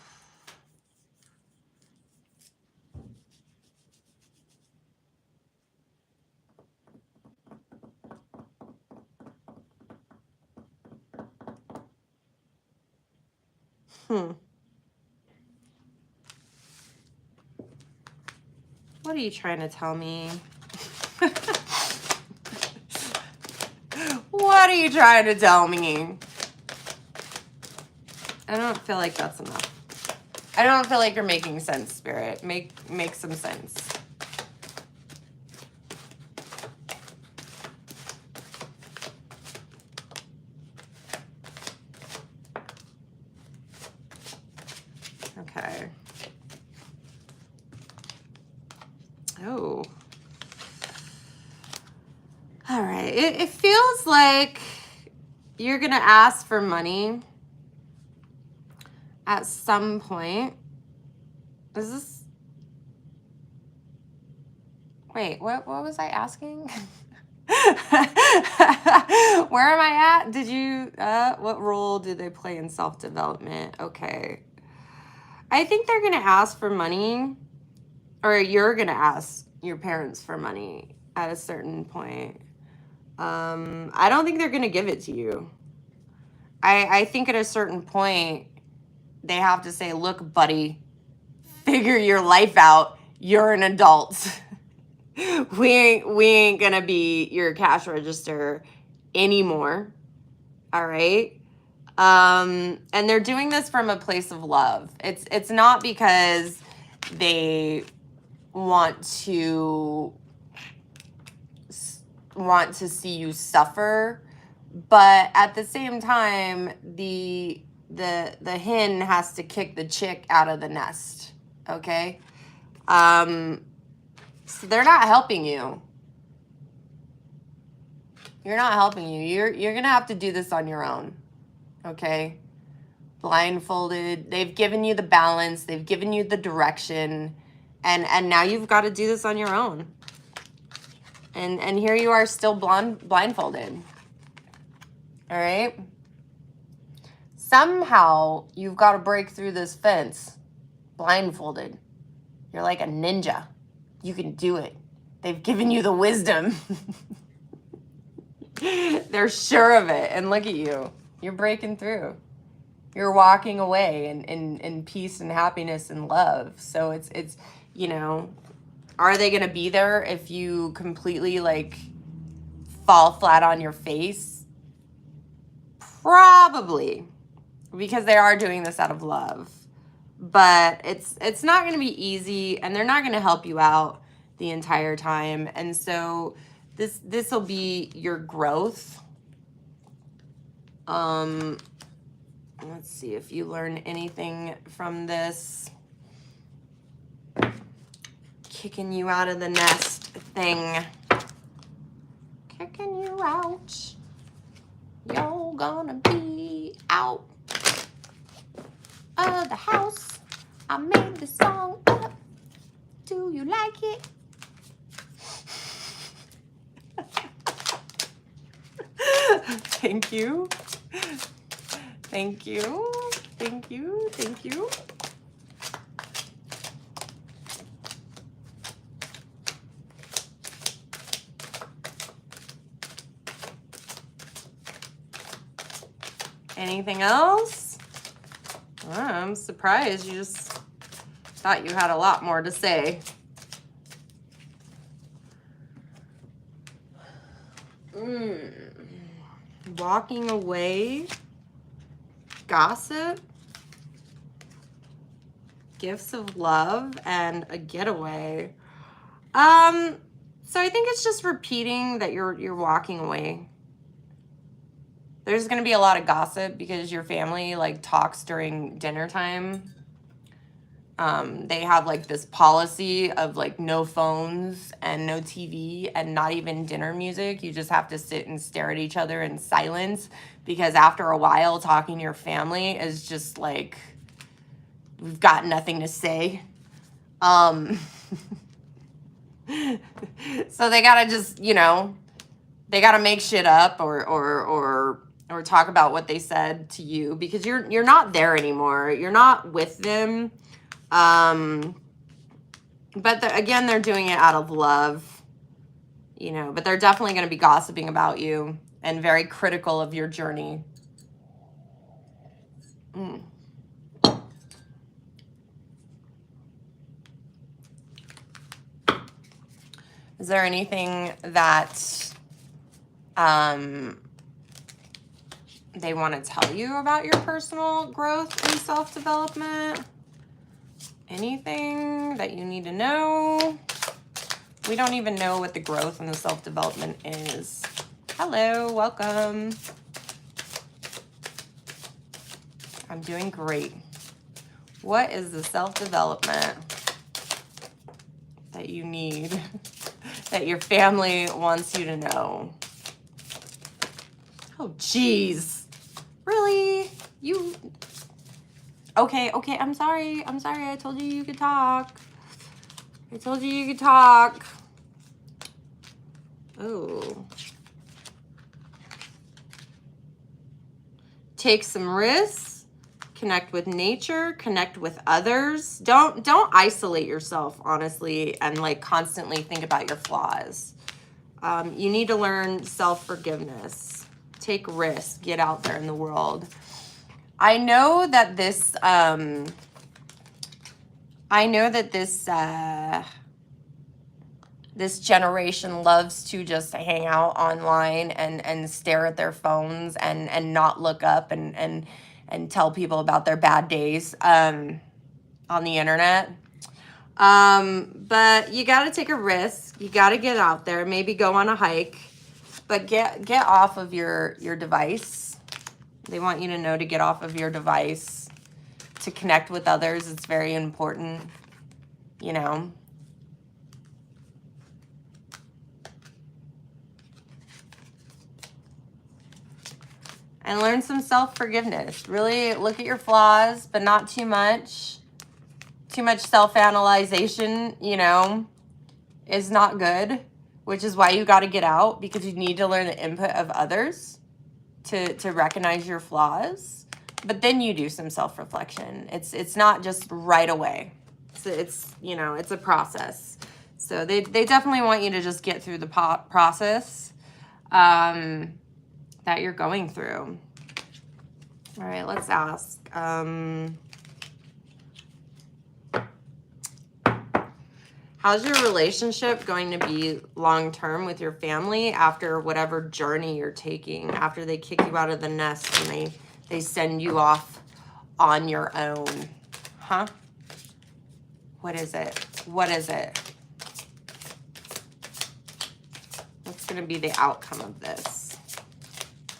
What are you trying to tell me? What are you trying to tell me? I don't feel like that's enough. I don't feel like you're making sense, Spirit. Make some sense. Okay. Oh. All right. It feels like you're going to ask for money at some point. Is this... Wait, what was I asking? Where am I at? Did you... what role do they play in self-development? Okay. I think they're going to ask for money, or you're going to ask your parents for money at a certain point. I don't think they're going to give it to you. I think at a certain point, they have to say, look, buddy, figure your life out. You're an adult. We ain't going to be your cash register anymore. All right? And they're doing this from a place of love. It's not because they want to see you suffer, but at the same time, the hen has to kick the chick out of the nest. Okay? So they're not helping you. You're not helping you. You're gonna have to do this on your own. Okay? Blindfolded. They've given you the balance. They've given you the direction. And now you've got to do this on your own. And here you are still blindfolded. All right? Somehow you've got to break through this fence blindfolded. You're like a ninja. You can do it. They've given you the wisdom. They're sure of it. And look at you. You're breaking through. You're walking away in peace and happiness and love. So it's you know, are they going to be there if you completely like fall flat on your face? Probably, because they are doing this out of love. But it's not going to be easy, and they're not going to help you out the entire time. And so this will be your growth. Let's see if you learn anything from this. Kicking you out of the nest thing. Kicking you out. You're gonna be out of the house. I made the song up. Do you like it? Thank you. Thank you. Thank you. Thank you. Anything else? Oh, I'm surprised you just thought you had a lot more to say. Walking away, gossip, gifts of love, and a getaway. So I think it's just repeating that you're walking away. There's going to be a lot of gossip because your family like talks during dinner time. They have like this policy of like no phones and no TV and not even dinner music. You just have to sit and stare at each other in silence, because after a while talking to your family is just like we've got nothing to say. So they gotta just, you know, they gotta make shit up or talk about what they said to you, because you're not there anymore. You're not with them. But again, they're doing it out of love, you know, but they're definitely going to be gossiping about you and very critical of your journey. Is there anything that they want to tell you about your personal growth and self-development? Anything that you need to know? We don't even know what the growth and the self-development is. Hello, welcome. I'm doing great. What is the self-development that you need, that your family wants you to know? Oh, geez. Really? You... Okay, I'm sorry. I told you you could talk. Oh. Take some risks. Connect with nature. Connect with others. Don't isolate yourself, honestly, and like constantly think about your flaws. You need to learn self-forgiveness. Take risks. Get out there in the world. I know that this this generation loves to just hang out online and stare at their phones and not look up and tell people about their bad days on the internet. But you got to take a risk. You got to get out there, maybe go on a hike, but get off of your device. They want you to know to get off of your device, to connect with others. It's very important, you know. And learn some self-forgiveness. Really look at your flaws, but not too much. Too much self-analyzation, you know, is not good, which is why you got to get out, because you need to learn the input of others to recognize your flaws. But then you do some self-reflection. It's not just right away. It's you know, it's a process. So they definitely want you to just get through the process that you're going through. All right, let's ask. How's your relationship going to be long-term with your family after whatever journey you're taking, after they kick you out of the nest and they send you off on your own? Huh? What is it? What is it? What's going to be the outcome of this?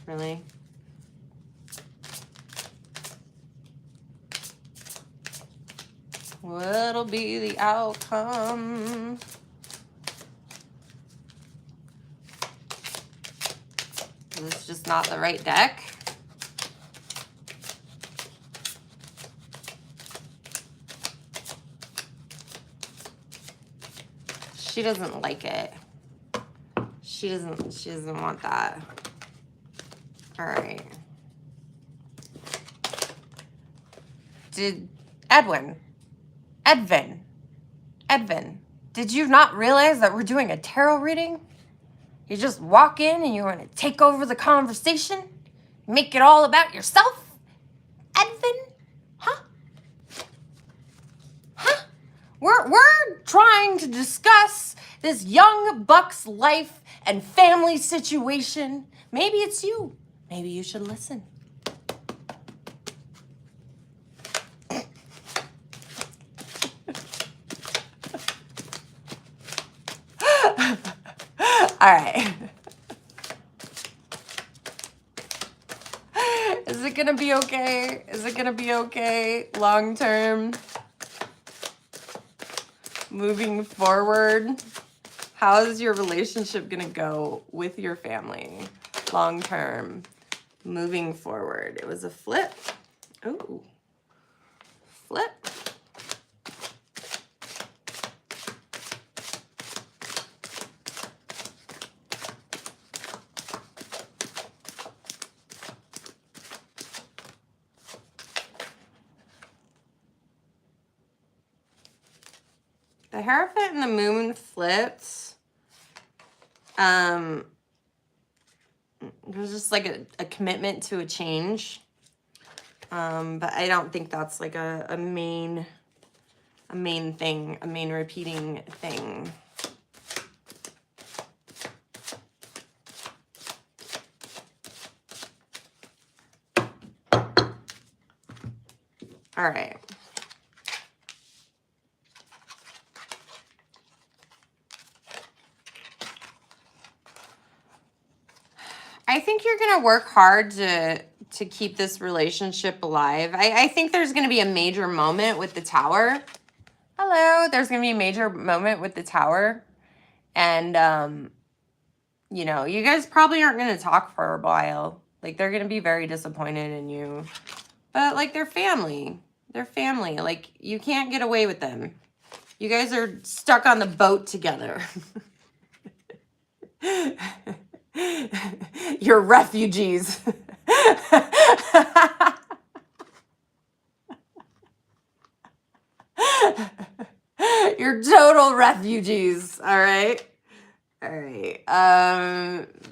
Really? What'll be the outcome? Is this just not the right deck? She doesn't like it. She doesn't want that. All right. Edwin, did you not realize that we're doing a tarot reading? You just walk in and you want to take over the conversation? Make it all about yourself? Edwin? Huh? Huh? We're trying to discuss this young buck's life and family situation. Maybe it's you. Maybe you should listen. All right. Is it gonna be okay? Is it gonna be okay long term? Moving forward, how is your relationship gonna go with your family long term? Moving forward. It was a flip. Ooh. flip. The Hierophant and the Moon flipped. There's just like a commitment to a change. But I don't think that's like a main thing, a main repeating thing. All right. I think you're going to work hard to keep this relationship alive. I think there's going to be a major moment with the Tower. Hello. There's going to be a major moment with the Tower. And, you know, you guys probably aren't going to talk for a while. Like, they're going to be very disappointed in you. But, like, they're family. They're family. Like, you can't get away with them. You guys are stuck on the boat together. You're refugees. You're total refugees. All right. All right.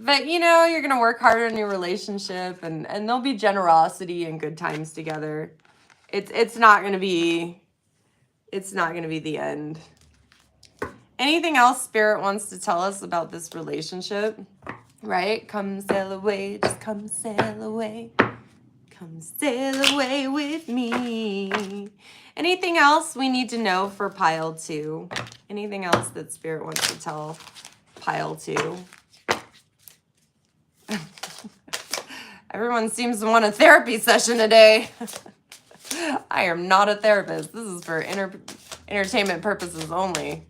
But you know, you're gonna work hard on your relationship, and there'll be generosity and good times together. It's not gonna be the end. Anything else Spirit wants to tell us about this relationship? Right? Come sail away, just come sail away. Come sail away with me. Anything else we need to know for pile 2? Anything else that Spirit wants to tell pile 2? Everyone seems to want a therapy session today. I am not a therapist. This is for entertainment purposes only.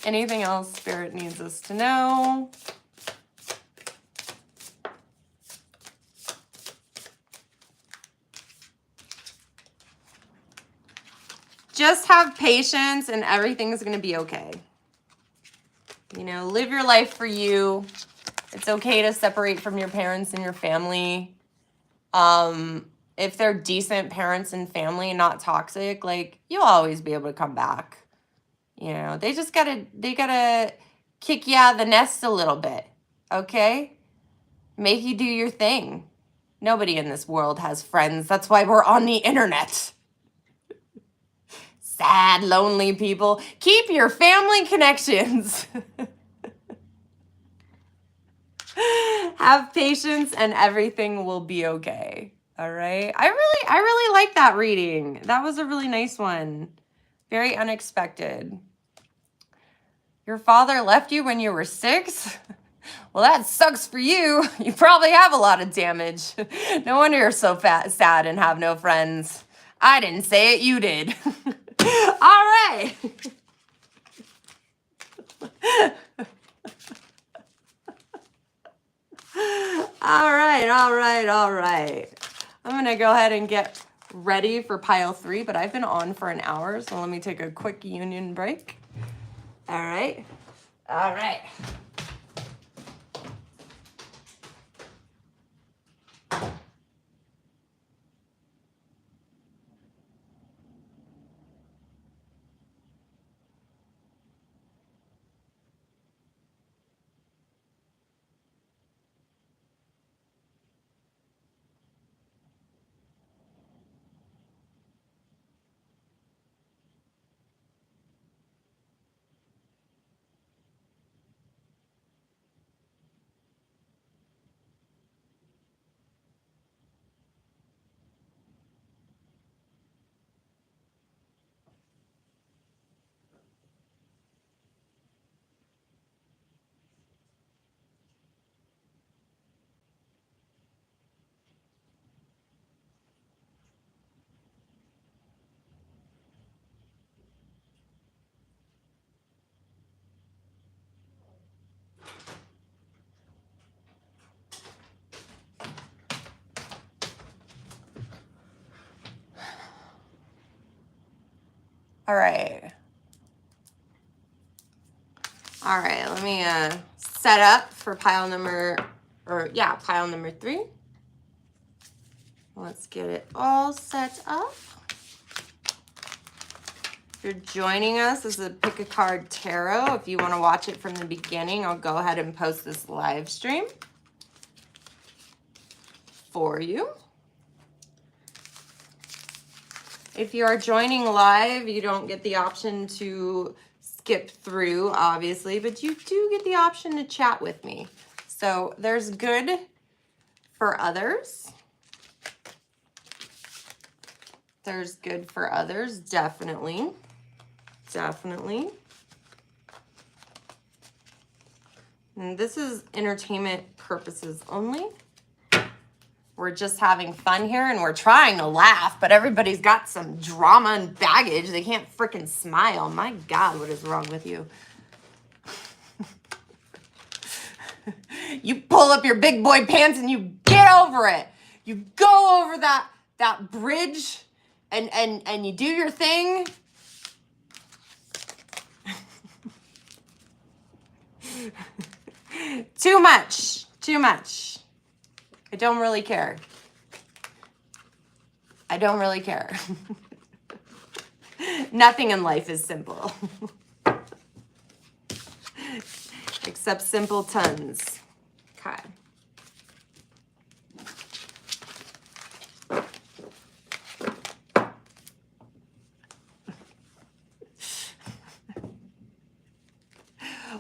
Anything else Spirit needs us to know? Just have patience and everything's going to be okay. You know, live your life for you. It's okay to separate from your parents and your family. If they're decent parents and family, not toxic, like, you'll always be able to come back. You know, they gotta kick you out of the nest a little bit, okay? Make you do your thing. Nobody in this world has friends. That's why we're on the internet. Sad, lonely people. Keep your family connections. Have patience and everything will be okay. All right? I really like that reading. That was a really nice one. Very unexpected. Your father left you when you were 6? Well, that sucks for you. You probably have a lot of damage. No wonder you're so sad and have no friends. I didn't say it, you did. All right. All right. I'm going to go ahead and get ready for pile 3, but I've been on for an hour, so let me take a quick union break. All right. All right. All right, let me set up for pile number 3. Let's get it all set up. If you're joining us, this is a Pick a Card Tarot. If you want to watch it from the beginning, I'll go ahead and post this live stream for you. If you are joining live, you don't get the option to skip through, obviously, but you do get the option to chat with me. So there's good for others. There's good for others, definitely. Definitely. And this is entertainment purposes only. We're just having fun here and we're trying to laugh, but everybody's got some drama and baggage. They can't freaking smile. My God, what is wrong with you? You pull up your big boy pants and you get over it. You go over that bridge and you do your thing. Too much. Too much. I don't really care. I don't really care. Nothing in life is simple. Except simpletons. Okay.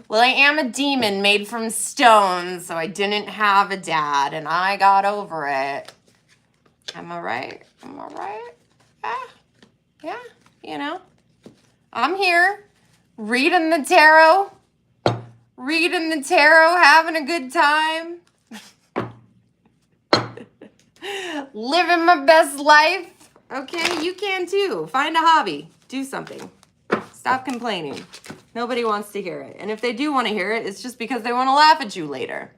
Well, I am a demon made from stone, so I didn't have a dad, and I got over it. Am I right? Am I right? Yeah, you know. I'm here, reading the tarot, having a good time, living my best life. Okay, you can too. Find a hobby. Do something. Stop complaining. Nobody wants to hear it. And if they do want to hear it, it's just because they want to laugh at you later.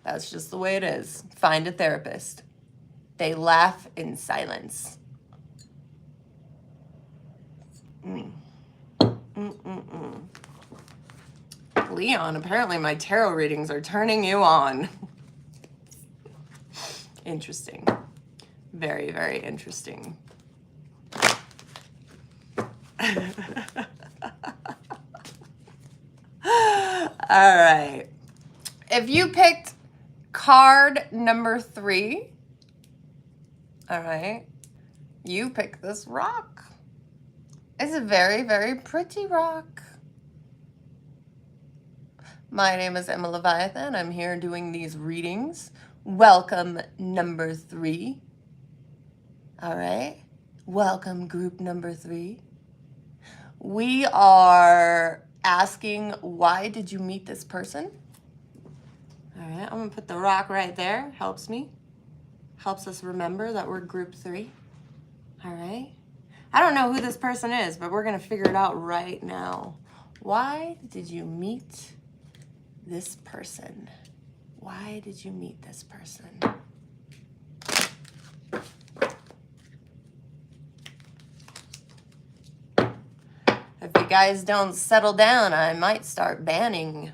That's just the way it is. Find a therapist. They laugh in silence. Leon, apparently my tarot readings are turning you on. Interesting. Very, very interesting. All right. If you picked card number 3, all right, you pick this rock. It's a very, very pretty rock. My name is Emma Leviathan. I'm here doing these readings. Welcome, number 3. All right. Welcome, group number 3. We are asking, why did you meet this person? All right, I'm gonna put the rock right there. Helps me. Helps us remember that we're group 3. All right. I don't know who this person is, but we're gonna figure it out right now. Why did you meet this person? Why did you meet this person? If you guys don't settle down, I might start banning.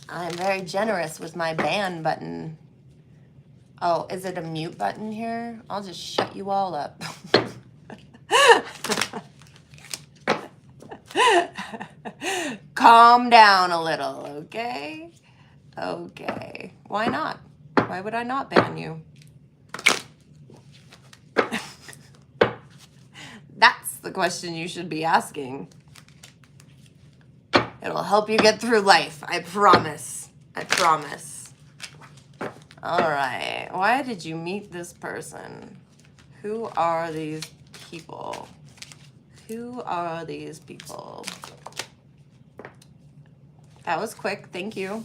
I'm very generous with my ban button. Oh, is it a mute button here? I'll just shut you all up. Calm down a little, okay? Okay. Why not? Why would I not ban you? That's the question you should be asking. It'll help you get through life. I promise. I promise. All right. Why did you meet this person? Who are these people? Who are these people? That was quick. Thank you.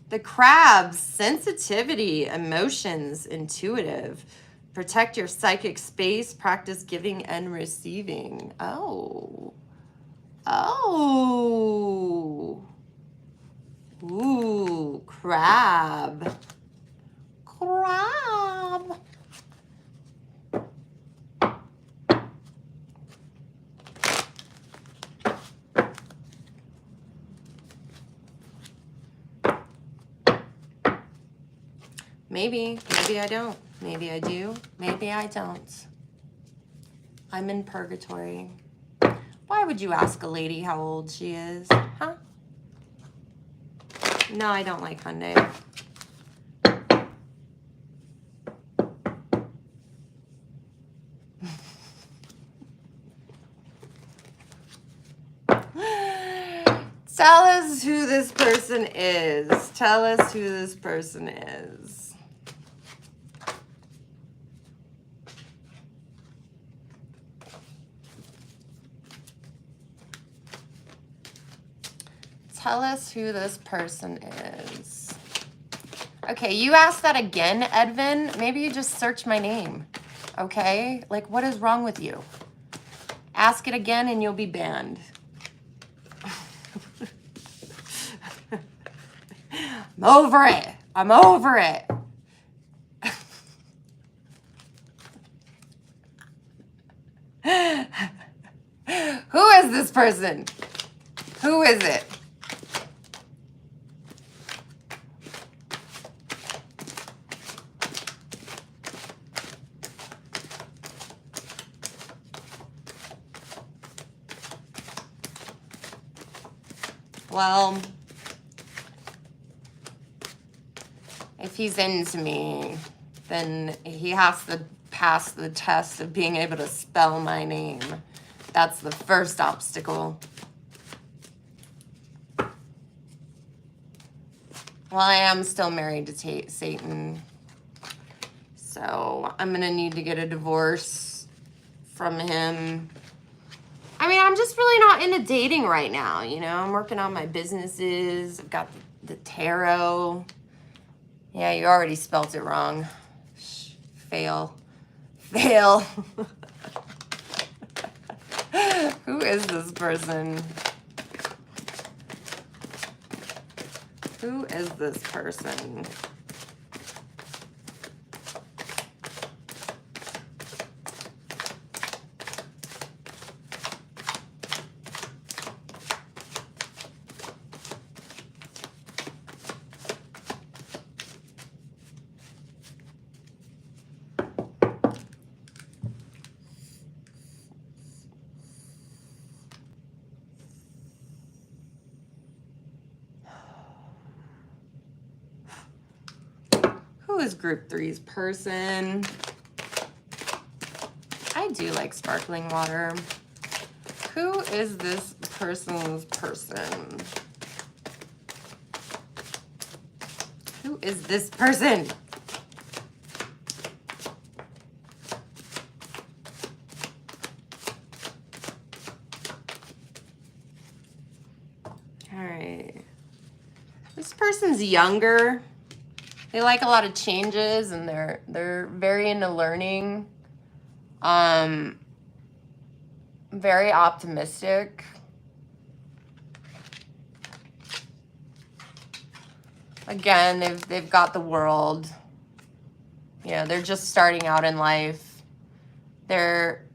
The crabs, sensitivity, emotions, intuitive. Protect your psychic space, practice giving and receiving. Oh. Oh. Ooh, crab. Crab. Maybe I don't. Maybe I do. Maybe I don't. I'm in purgatory. Why would you ask a lady how old she is? Huh? No, I don't like Hyundai. Tell us who this person is. Tell us who this person is. Tell us who this person is. Okay, you asked that again, Edvin. Maybe you just search my name. Okay? Like, what is wrong with you? Ask it again and you'll be banned. I'm over it. I'm over it. Who is this person? Who is it? Well, if he's into me, then he has to pass the test of being able to spell my name. That's the first obstacle. Well, I am still married to Satan. So I'm going to need to get a divorce from him. I mean, I'm just really not into dating right now, you know? I'm working on my businesses. I've got the tarot. Yeah, you already spelt it wrong. Fail. Fail. Who is this person? Who is this person? Who is group 3's person? I do like sparkling water. Who is this person's person? Who is this person? All right. This person's younger. They like a lot of changes and they're very into learning. Very optimistic. Again, they've got the world. You know, they're just starting out in life. They're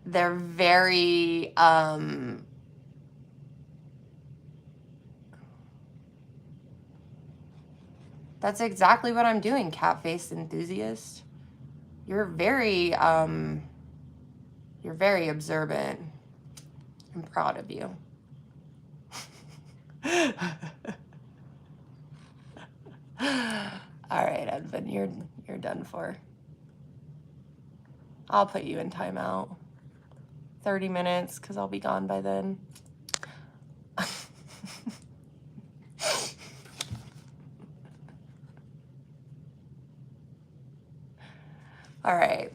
very that's exactly what I'm doing, cat-faced enthusiast. You're very observant. I'm proud of you. All right, Edvin, you're done for. I'll put you in timeout. 30 minutes, because I'll be gone by then. All right.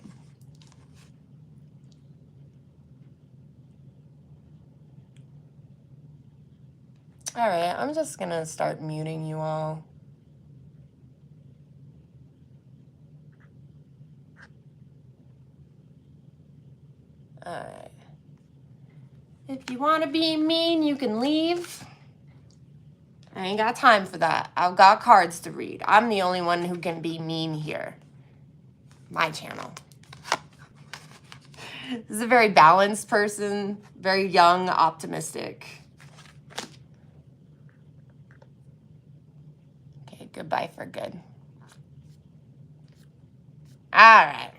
All right, I'm just gonna start muting you all. All right. If you want to be mean, you can leave. I ain't got time for that. I've got cards to read. I'm the only one who can be mean here. My channel. This is a very balanced person, very young, optimistic. Okay, Goodbye for good. All right.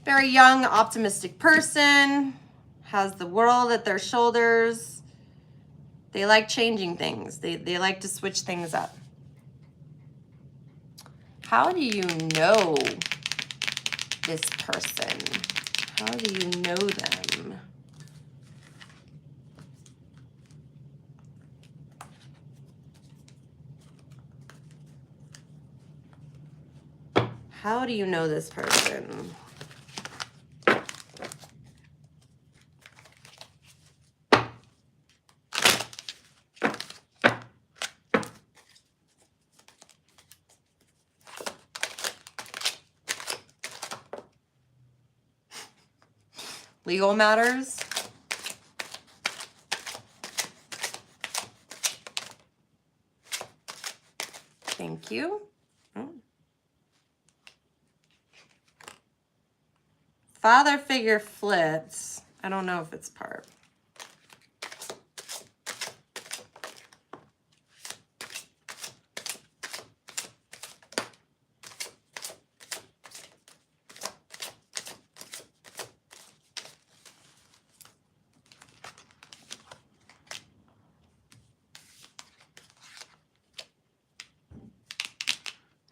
Very young, optimistic person. Has the world at their shoulders. They like changing things. They like to switch things up. How do you know this person? How do you know them? How do you know this person? Legal matters. Thank you. Oh. Father figure flips. I don't know if it's part.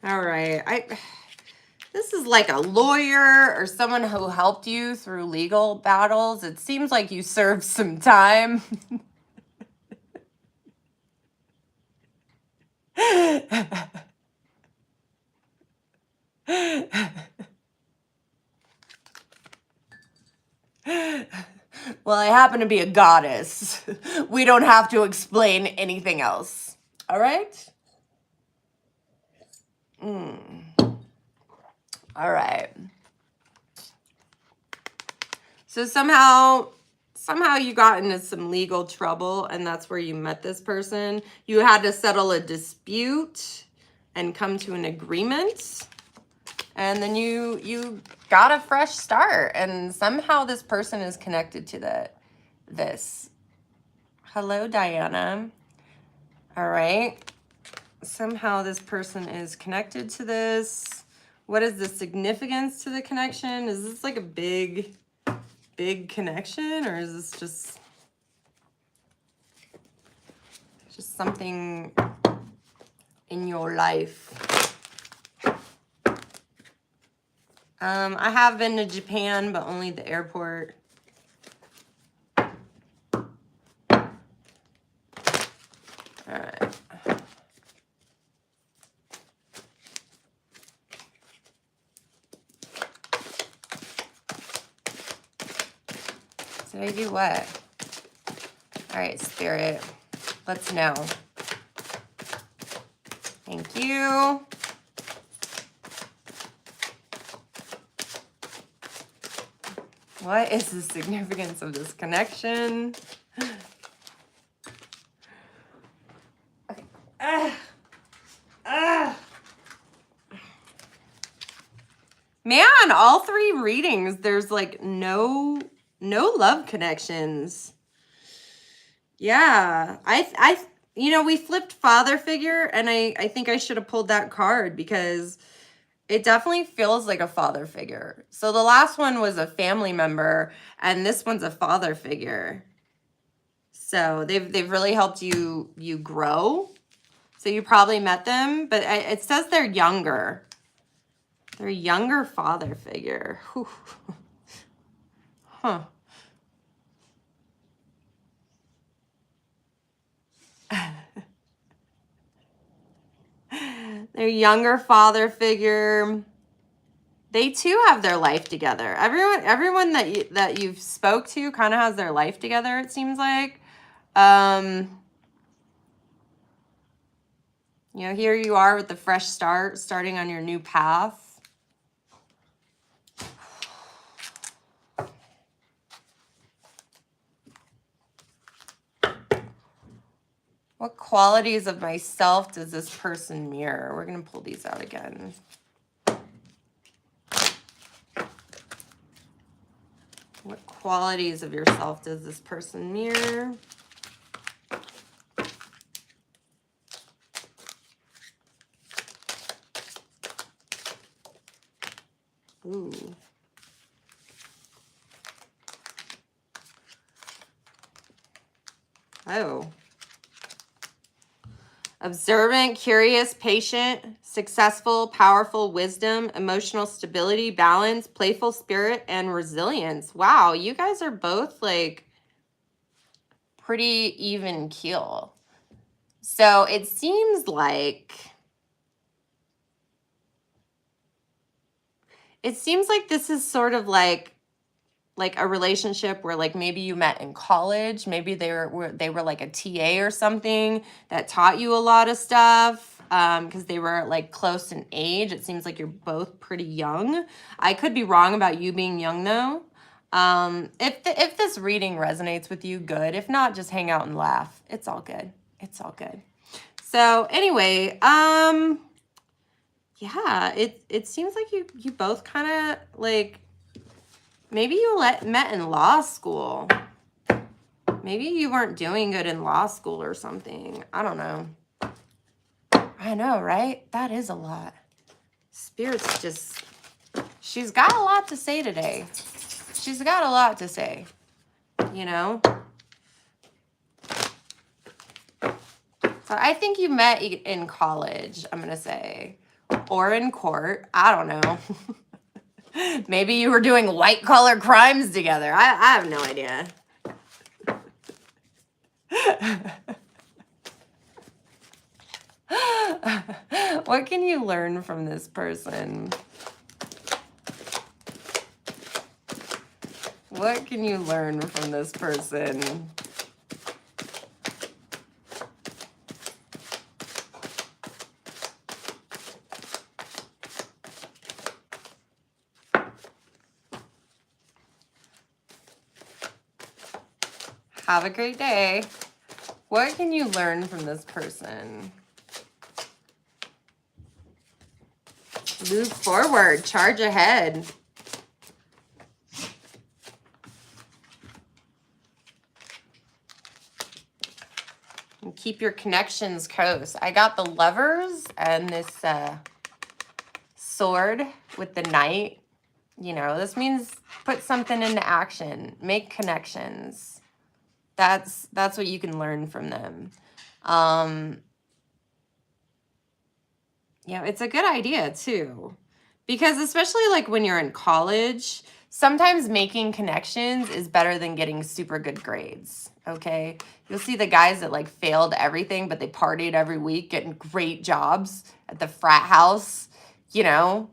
All right. This is like a lawyer or someone who helped you through legal battles. It seems like you served some time. Well, I happen to be a goddess. We don't have to explain anything else. All right? All right. So somehow you got into some legal trouble, and that's where you met this person. You had to settle a dispute and come to an agreement. And then you got a fresh start, and somehow this person is connected to this. Hello, Diana. All right. Somehow this person is connected to this. What is the significance to the connection? Is this like a big connection, or is this just something in your life? I have been to Japan, but only the airport. All right. Did I do what? All right, Spirit. Let's know. Thank you. What is the significance of this connection? Okay. Man, all three readings, there's like no love connections. Yeah, we flipped father figure, and I think I should have pulled that card because it definitely feels like a father figure. So the last one was a family member, and this one's a father figure. So they've really helped you grow. So you probably met them, but it says they're younger. They're a younger father figure. Whew. Huh. Their younger father figure. They too have their life together. Everyone that you've spoke to kind of has their life together, it seems like. Here you are with the fresh start, starting on your new path. What qualities of myself does this person mirror? We're going to pull these out again. What qualities of yourself does this person mirror? Ooh. Oh. Observant, curious, patient, successful, powerful, wisdom, emotional stability, balance, playful spirit, and resilience. Wow, you guys are both like pretty even keel. So it seems like this is sort of like a relationship where like maybe you met in college, maybe they were like a TA or something that taught you a lot of stuff because they were like close in age. It seems like you're both pretty young. I could be wrong about you being young though. If this reading resonates with you, good. If not, just hang out and laugh. It's all good. It's all good. So anyway, yeah, it seems like you both kind of like, maybe you met in law school. Maybe you weren't doing good in law school or something. I don't know. I know, right? That is a lot. Spirit's just, she's got a lot to say today. She's got a lot to say, you know? So I think you met in college, I'm going to say, or in court. I don't know. Maybe you were doing white collar crimes together. I have no idea. What can you learn from this person? What can you learn from this person? Have a great day. What can you learn from this person? Move forward, charge ahead. And keep your connections close. I got the Lovers and this sword with the knight. You know, this means put something into action, make connections. That's what you can learn from them. Yeah, it's a good idea too. Because especially like when you're in college, sometimes making connections is better than getting super good grades, okay? You'll see the guys that like failed everything, but they partied every week, getting great jobs at the frat house, you know,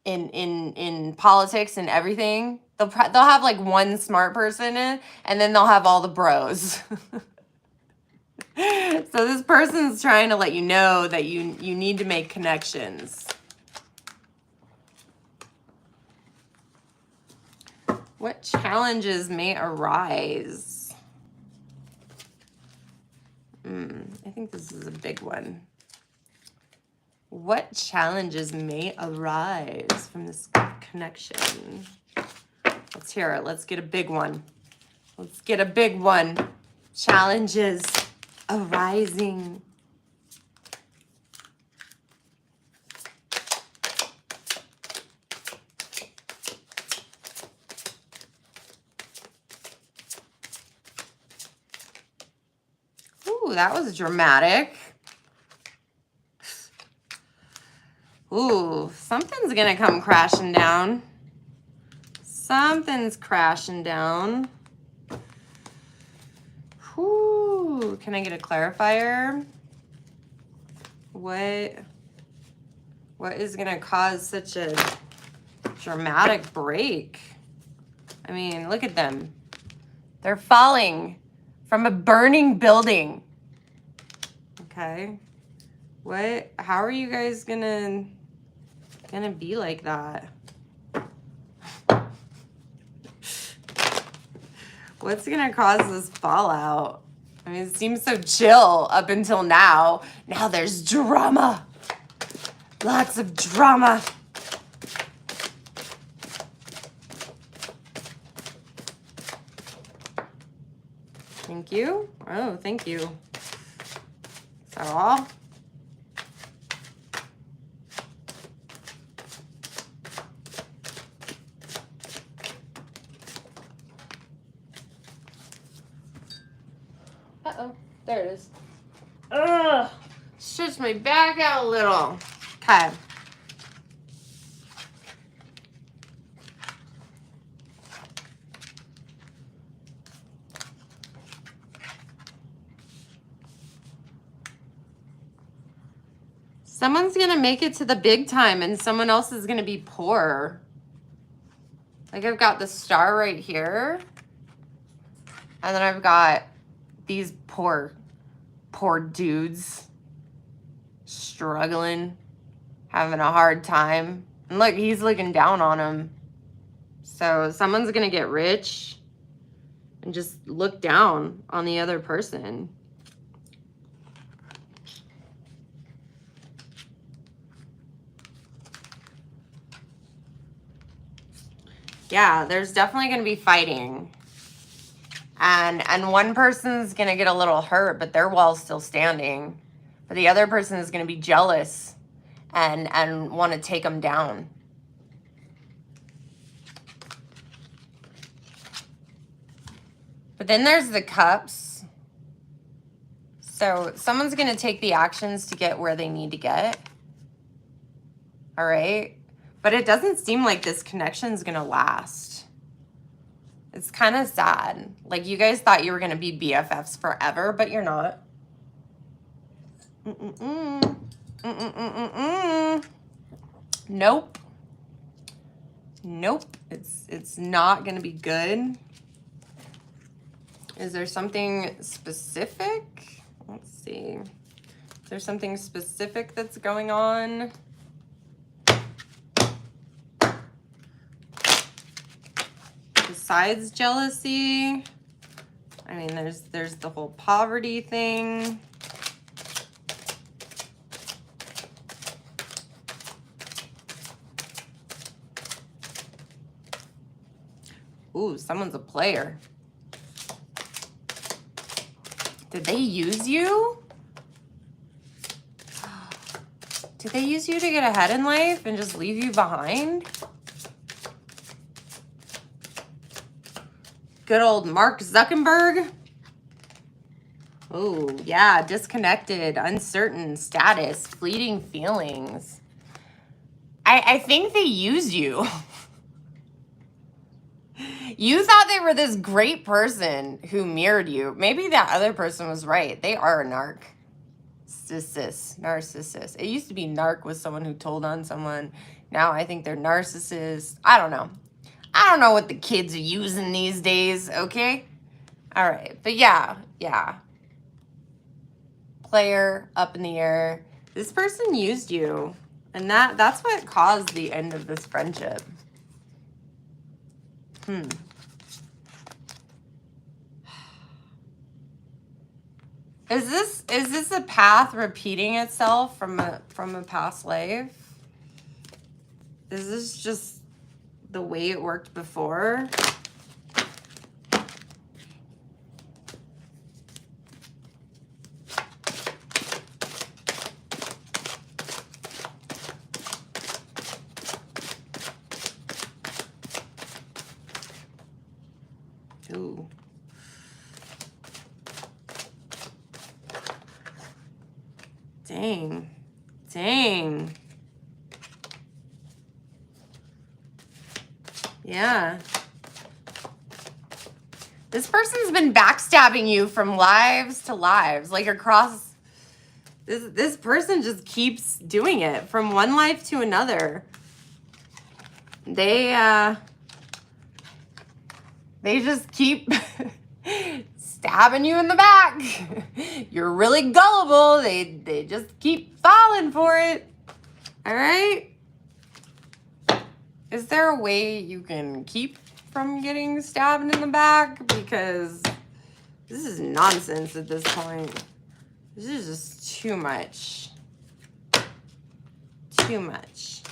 in politics and everything. They'll have like one smart person in, and then they'll have all the bros. So this person's trying to let you know that you need to make connections. What challenges may arise? I think this is a big one. What challenges may arise from this connection? Let's hear it. Let's get a big one. Let's get a big one. Challenges arising. Ooh, that was dramatic. Ooh, something's gonna come crashing down. Something's crashing down. Whew. Can I get a clarifier? What is gonna cause such a dramatic break? I mean, look at them. They're falling from a burning building. Okay. How are you guys gonna be like that? What's gonna cause this fallout? I mean, it seems so chill up until now. Now there's drama. Lots of drama. Thank you. Oh, thank you. Is that all? Uh-oh. There it is. Ugh. Stretch my back out a little. Okay. Someone's going to make it to the big time and someone else is going to be poor. Like I've got the star right here. And then I've got these poor dudes struggling, having a hard time. And look, he's looking down on him. So someone's going to get rich and just look down on the other person. Yeah, there's definitely going to be fighting. And one person's going to get a little hurt, but their wall's still standing. But the other person is going to be jealous and want to take them down. But then there's the cups. So someone's going to take the actions to get where they need to get. All right. But it doesn't seem like this connection's going to last. It's kind of sad. Like you guys thought you were going to be BFFs forever, but you're not. Nope. Nope. It's not going to be good. Is there something specific? Let's see. Is there something specific that's going on? Besides jealousy? I mean, there's the whole poverty thing. Ooh, someone's a player. Did they use you? Did they use you to get ahead in life and just leave you behind? Good old Mark Zuckerberg. Oh, yeah, disconnected, uncertain status, fleeting feelings. I think they used you. You thought they were this great person who mirrored you. Maybe that other person was right. They are a narcissist. It used to be narc was someone who told on someone. Now I think they're narcissists. I don't know. I don't know what the kids are using these days, okay? All right, but yeah. Player up in the air. This person used you, and that's what caused the end of this friendship. Is this a path repeating itself from a past life? Is this just the way it worked before? Ooh. Dang. Yeah. This person's been backstabbing you from lives to lives, like across. This person just keeps doing it from one life to another. They just keep stabbing you in the back. You're really gullible. They just keep falling for it. All right? Is there a way you can keep from getting stabbed in the back? Because this is nonsense at this point. This is just too much. Too much.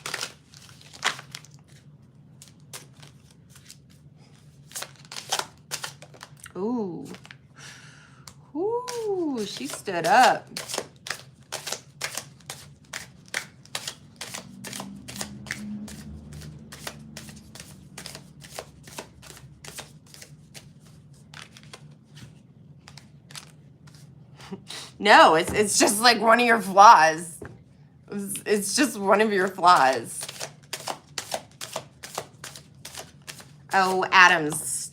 Ooh. Ooh, she stood up. No, it's just like one of your flaws. It's just one of your flaws. Oh, Adam's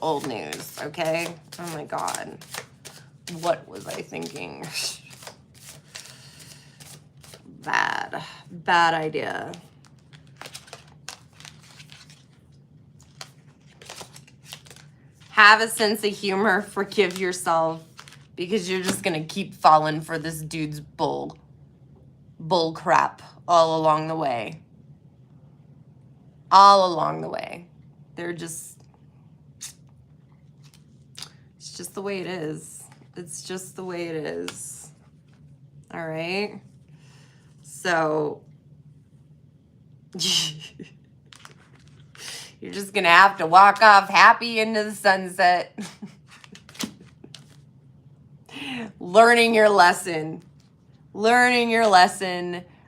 old news, okay? Oh my God. What was I thinking? Bad idea. Have a sense of humor, forgive yourself, because you're just gonna keep falling for this dude's bull crap all along the way. All along the way. It's just the way it is. It's just the way it is. All right? So, you're just gonna have to walk off happy into the sunset. Learning your lesson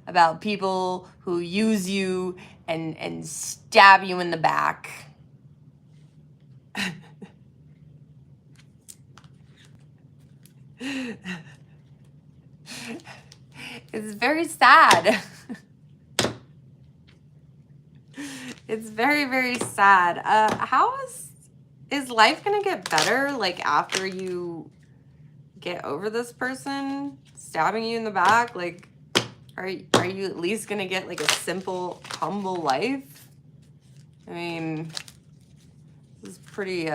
about people who use you and stab you in the back. It's very sad. It's very, very sad. How is life gonna get better, like, after you get over this person stabbing you in the back? Like, are you at least gonna get like a simple, humble life? I mean, this is pretty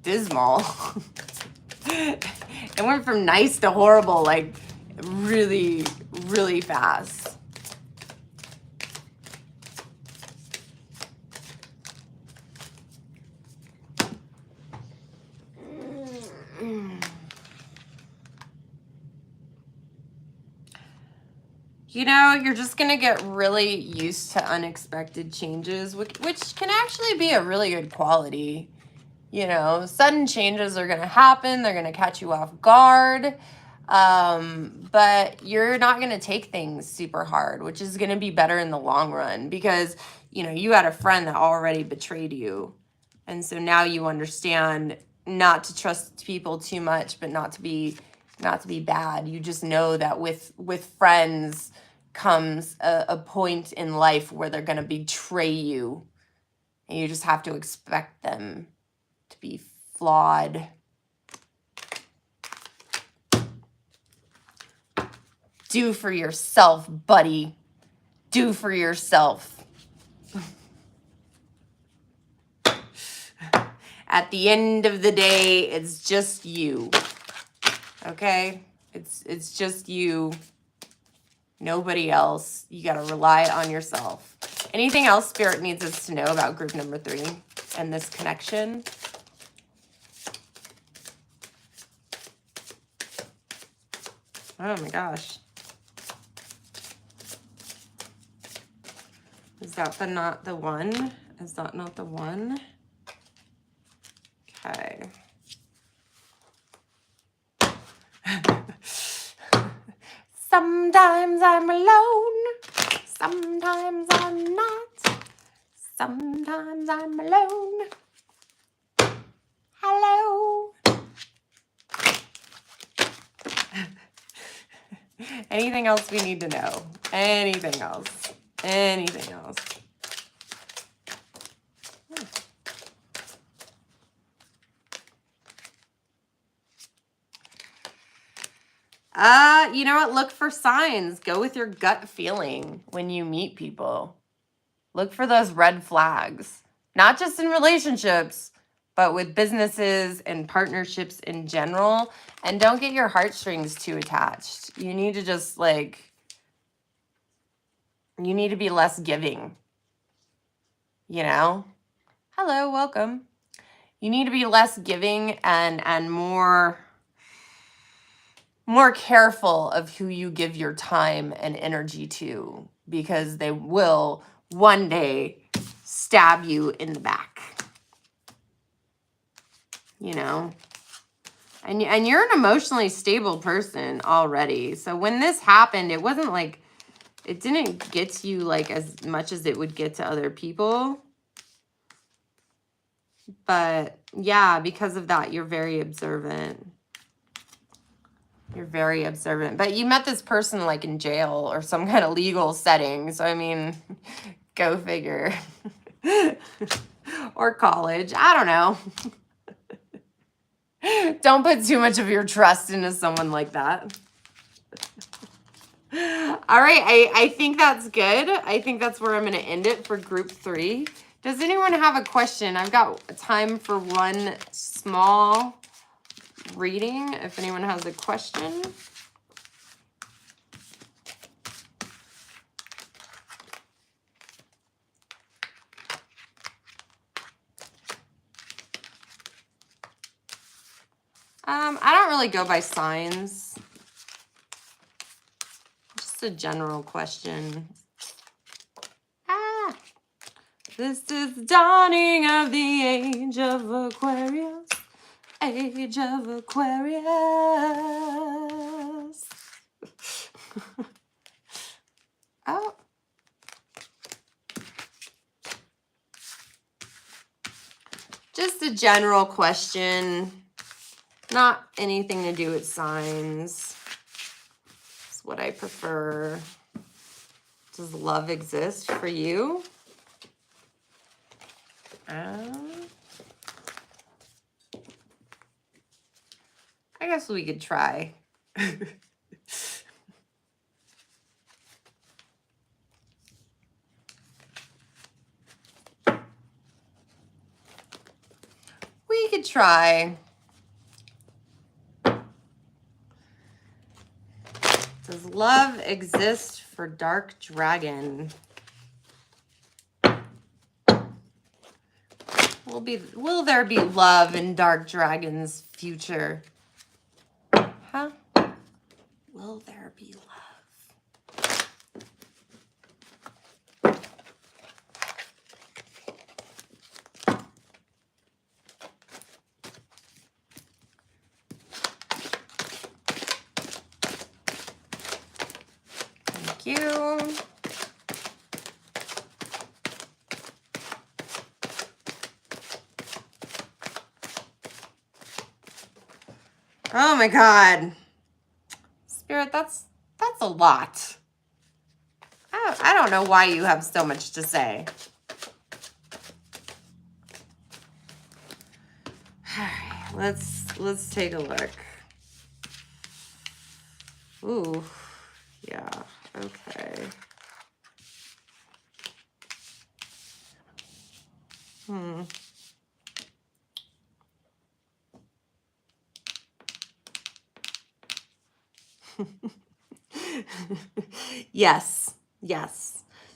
dismal. It went from nice to horrible, like, really, really fast. You know, you're just going to get really used to unexpected changes, which can actually be a really good quality. You know, sudden changes are going to happen. They're going to catch you off guard. But you're not going to take things super hard, which is going to be better in the long run because, you know, you had a friend that already betrayed you. And so now you understand not to trust people too much, but not to be bad. You just know that with friends comes a point in life where they're going to betray you, and you just have to expect them to be flawed. Do for yourself, buddy. Do for yourself. At the end of the day, it's just you. Okay? It's just you. Nobody else. You got to rely on yourself. Anything else Spirit needs us to know about group number 3 and this connection? Oh my gosh. Is that not the one? Is that not the one? Okay. Sometimes I'm alone. Sometimes I'm not. Sometimes I'm alone. Hello. Anything else we need to know? Anything else? Anything else? You know what? Look for signs. Go with your gut feeling when you meet people. Look for those red flags. Not just in relationships, but with businesses and partnerships in general. And don't get your heartstrings too attached. You need to just you need to be less giving. You know? Hello, welcome. You need to be less giving and more careful of who you give your time and energy to, because they will one day stab you in the back. You know? And you're an emotionally stable person already. So when this happened, it wasn't like, it didn't get to you like as much as it would get to other people. But yeah, because of that, you're very observant. You're very observant. But you met this person like in jail or some kind of legal setting. So, I mean, go figure. Or college. I don't know. Don't put too much of your trust into someone like that. All right, I think that's good. I think that's where I'm going to end it for group 3. Does anyone have a question? I've got time for one small reading if anyone has a question. I don't really go by signs. Just a general question. Ah, this is the dawning of the age of Aquarius. Age of Aquarius. Oh. Just a general question. Not anything to do with signs. It's what I prefer. Does love exist for you? I guess we could try. We could try. Does love exist for Dark Dragon? Will there be love in Dark Dragon's future? Huh? Will there be love? Thank you. Oh my God. Spirit, that's a lot. I don't know why you have so much to say. All right, let's take a look. Ooh, yeah, okay. Yes.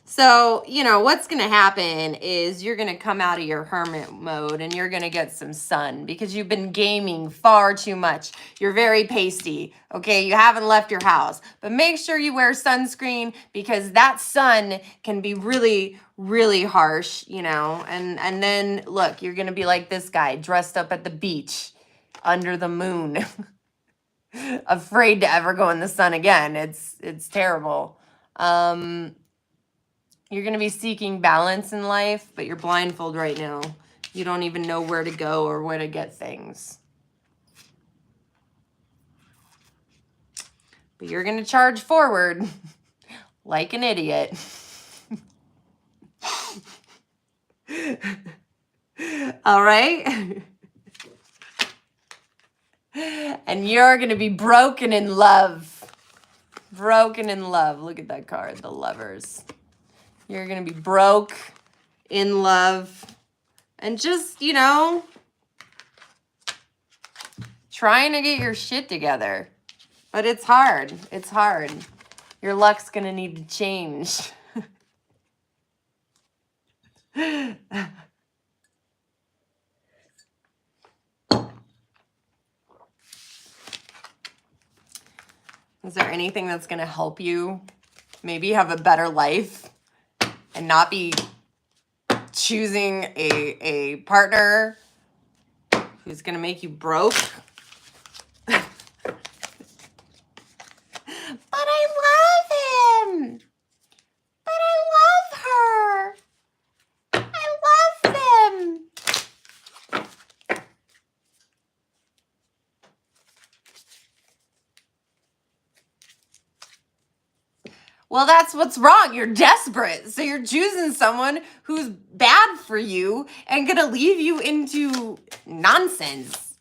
So, what's going to happen is you're going to come out of your hermit mode and you're going to get some sun because you've been gaming far too much. You're very pasty, okay? You haven't left your house. But make sure you wear sunscreen because that sun can be really, really harsh, And then, look, you're going to be like this guy dressed up at the beach under the moon. Afraid to ever go in the sun again. It's terrible. You're going to be seeking balance in life, but you're blindfolded right now. You don't even know where to go or where to get things. But you're going to charge forward like an idiot. All right? And you're going to be broken in love. Broken in love. Look at that card, the Lovers. You're going to be broke in love. And just, trying to get your shit together. But it's hard. It's hard. Your luck's going to need to change. Is there anything that's going to help you maybe have a better life and not be choosing a partner who's going to make you broke? But I love him. But I love her. I love them. Well, that's what's wrong. You're desperate. So you're choosing someone who's bad for you and gonna leave you into nonsense.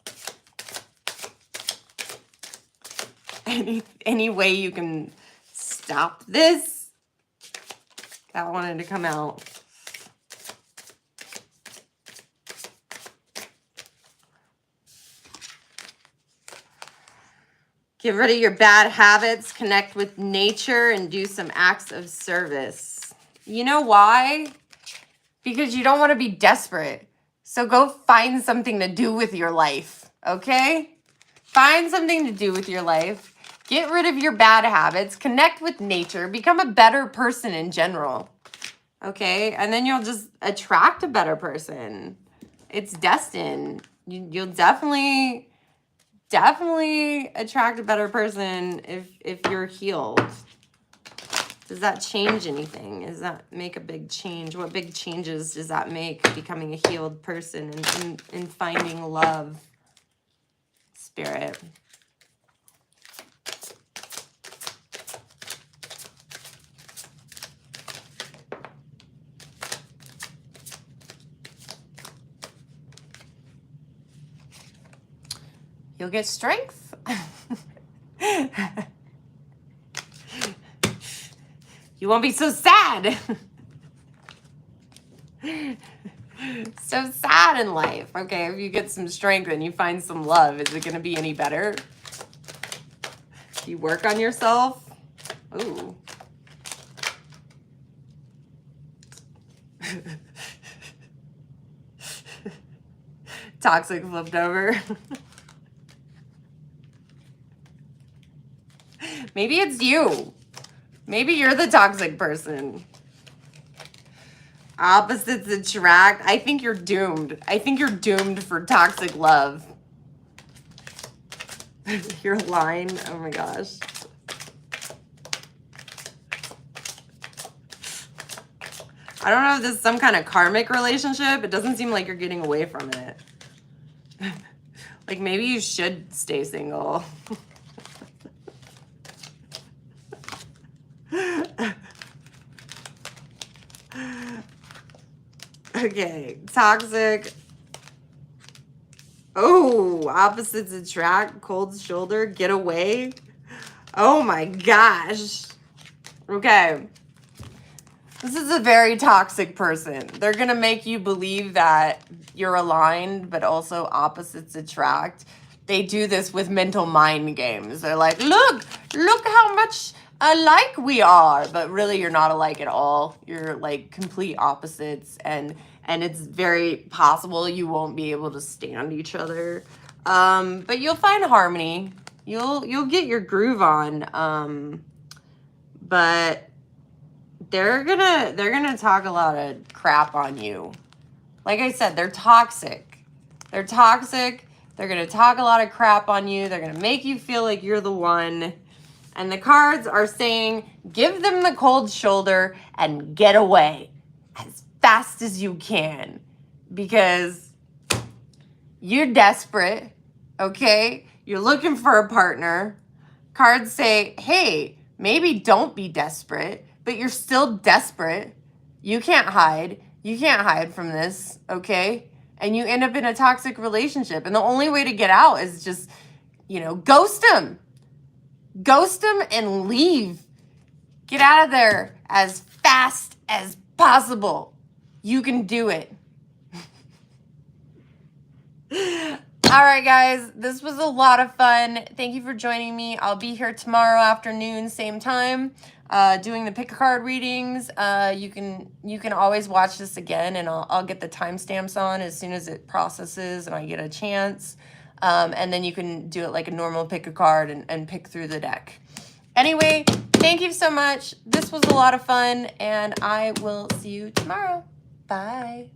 Any way you can stop this? That wanted to come out. Get rid of your bad habits, connect with nature, and do some acts of service. You know why? Because you don't want to be desperate. So go find something to do with your life, okay? Find something to do with your life. Get rid of your bad habits, connect with nature, become a better person in general, okay? And then you'll just attract a better person. It's destined. You'll definitely attract a better person if you're healed. Does that change anything? Does that make a big change? What big changes does that make becoming a healed person and finding love, spirit? You'll get strength. You won't be so sad. So sad in life. Okay, if you get some strength and you find some love, is it going to be any better? You work on yourself. Ooh. Toxic flipped over. Maybe it's you. Maybe you're the toxic person. Opposites attract. I think you're doomed. I think you're doomed for toxic love. Your line. Oh my gosh. I don't know if this is some kind of karmic relationship. It doesn't seem like you're getting away from it. Like maybe you should stay single. Okay, toxic. Oh, opposites attract, cold shoulder, get away. Oh my gosh. Okay. This is a very toxic person. They're going to make you believe that you're aligned, but also opposites attract. They do this with mental mind games. They're like, look how much alike we are. But really, you're not alike at all. You're like complete opposites. And it's very possible you won't be able to stand each other. But you'll find harmony. You'll get your groove on. But they're gonna talk a lot of crap on you. Like I said, they're toxic. They're toxic. They're gonna talk a lot of crap on you. They're gonna make you feel like you're the one. And the cards are saying, give them the cold shoulder and get away as fast as you can. Because you're desperate, okay? You're looking for a partner. Cards say, hey, maybe don't be desperate, but you're still desperate. You can't hide. You can't hide from this, okay? And you end up in a toxic relationship. And the only way to get out is just, ghost them. Ghost them and leave. Get out of there as fast as possible. You can do it. All right, guys, this was a lot of fun. Thank you for joining me. I'll be here tomorrow afternoon, same time, doing the pick a card readings. You can always watch this again, and I'll get the timestamps on as soon as it processes and I get a chance. And then you can do it like a normal pick a card and pick through the deck. Anyway, thank you so much. This was a lot of fun, and I will see you tomorrow. Bye.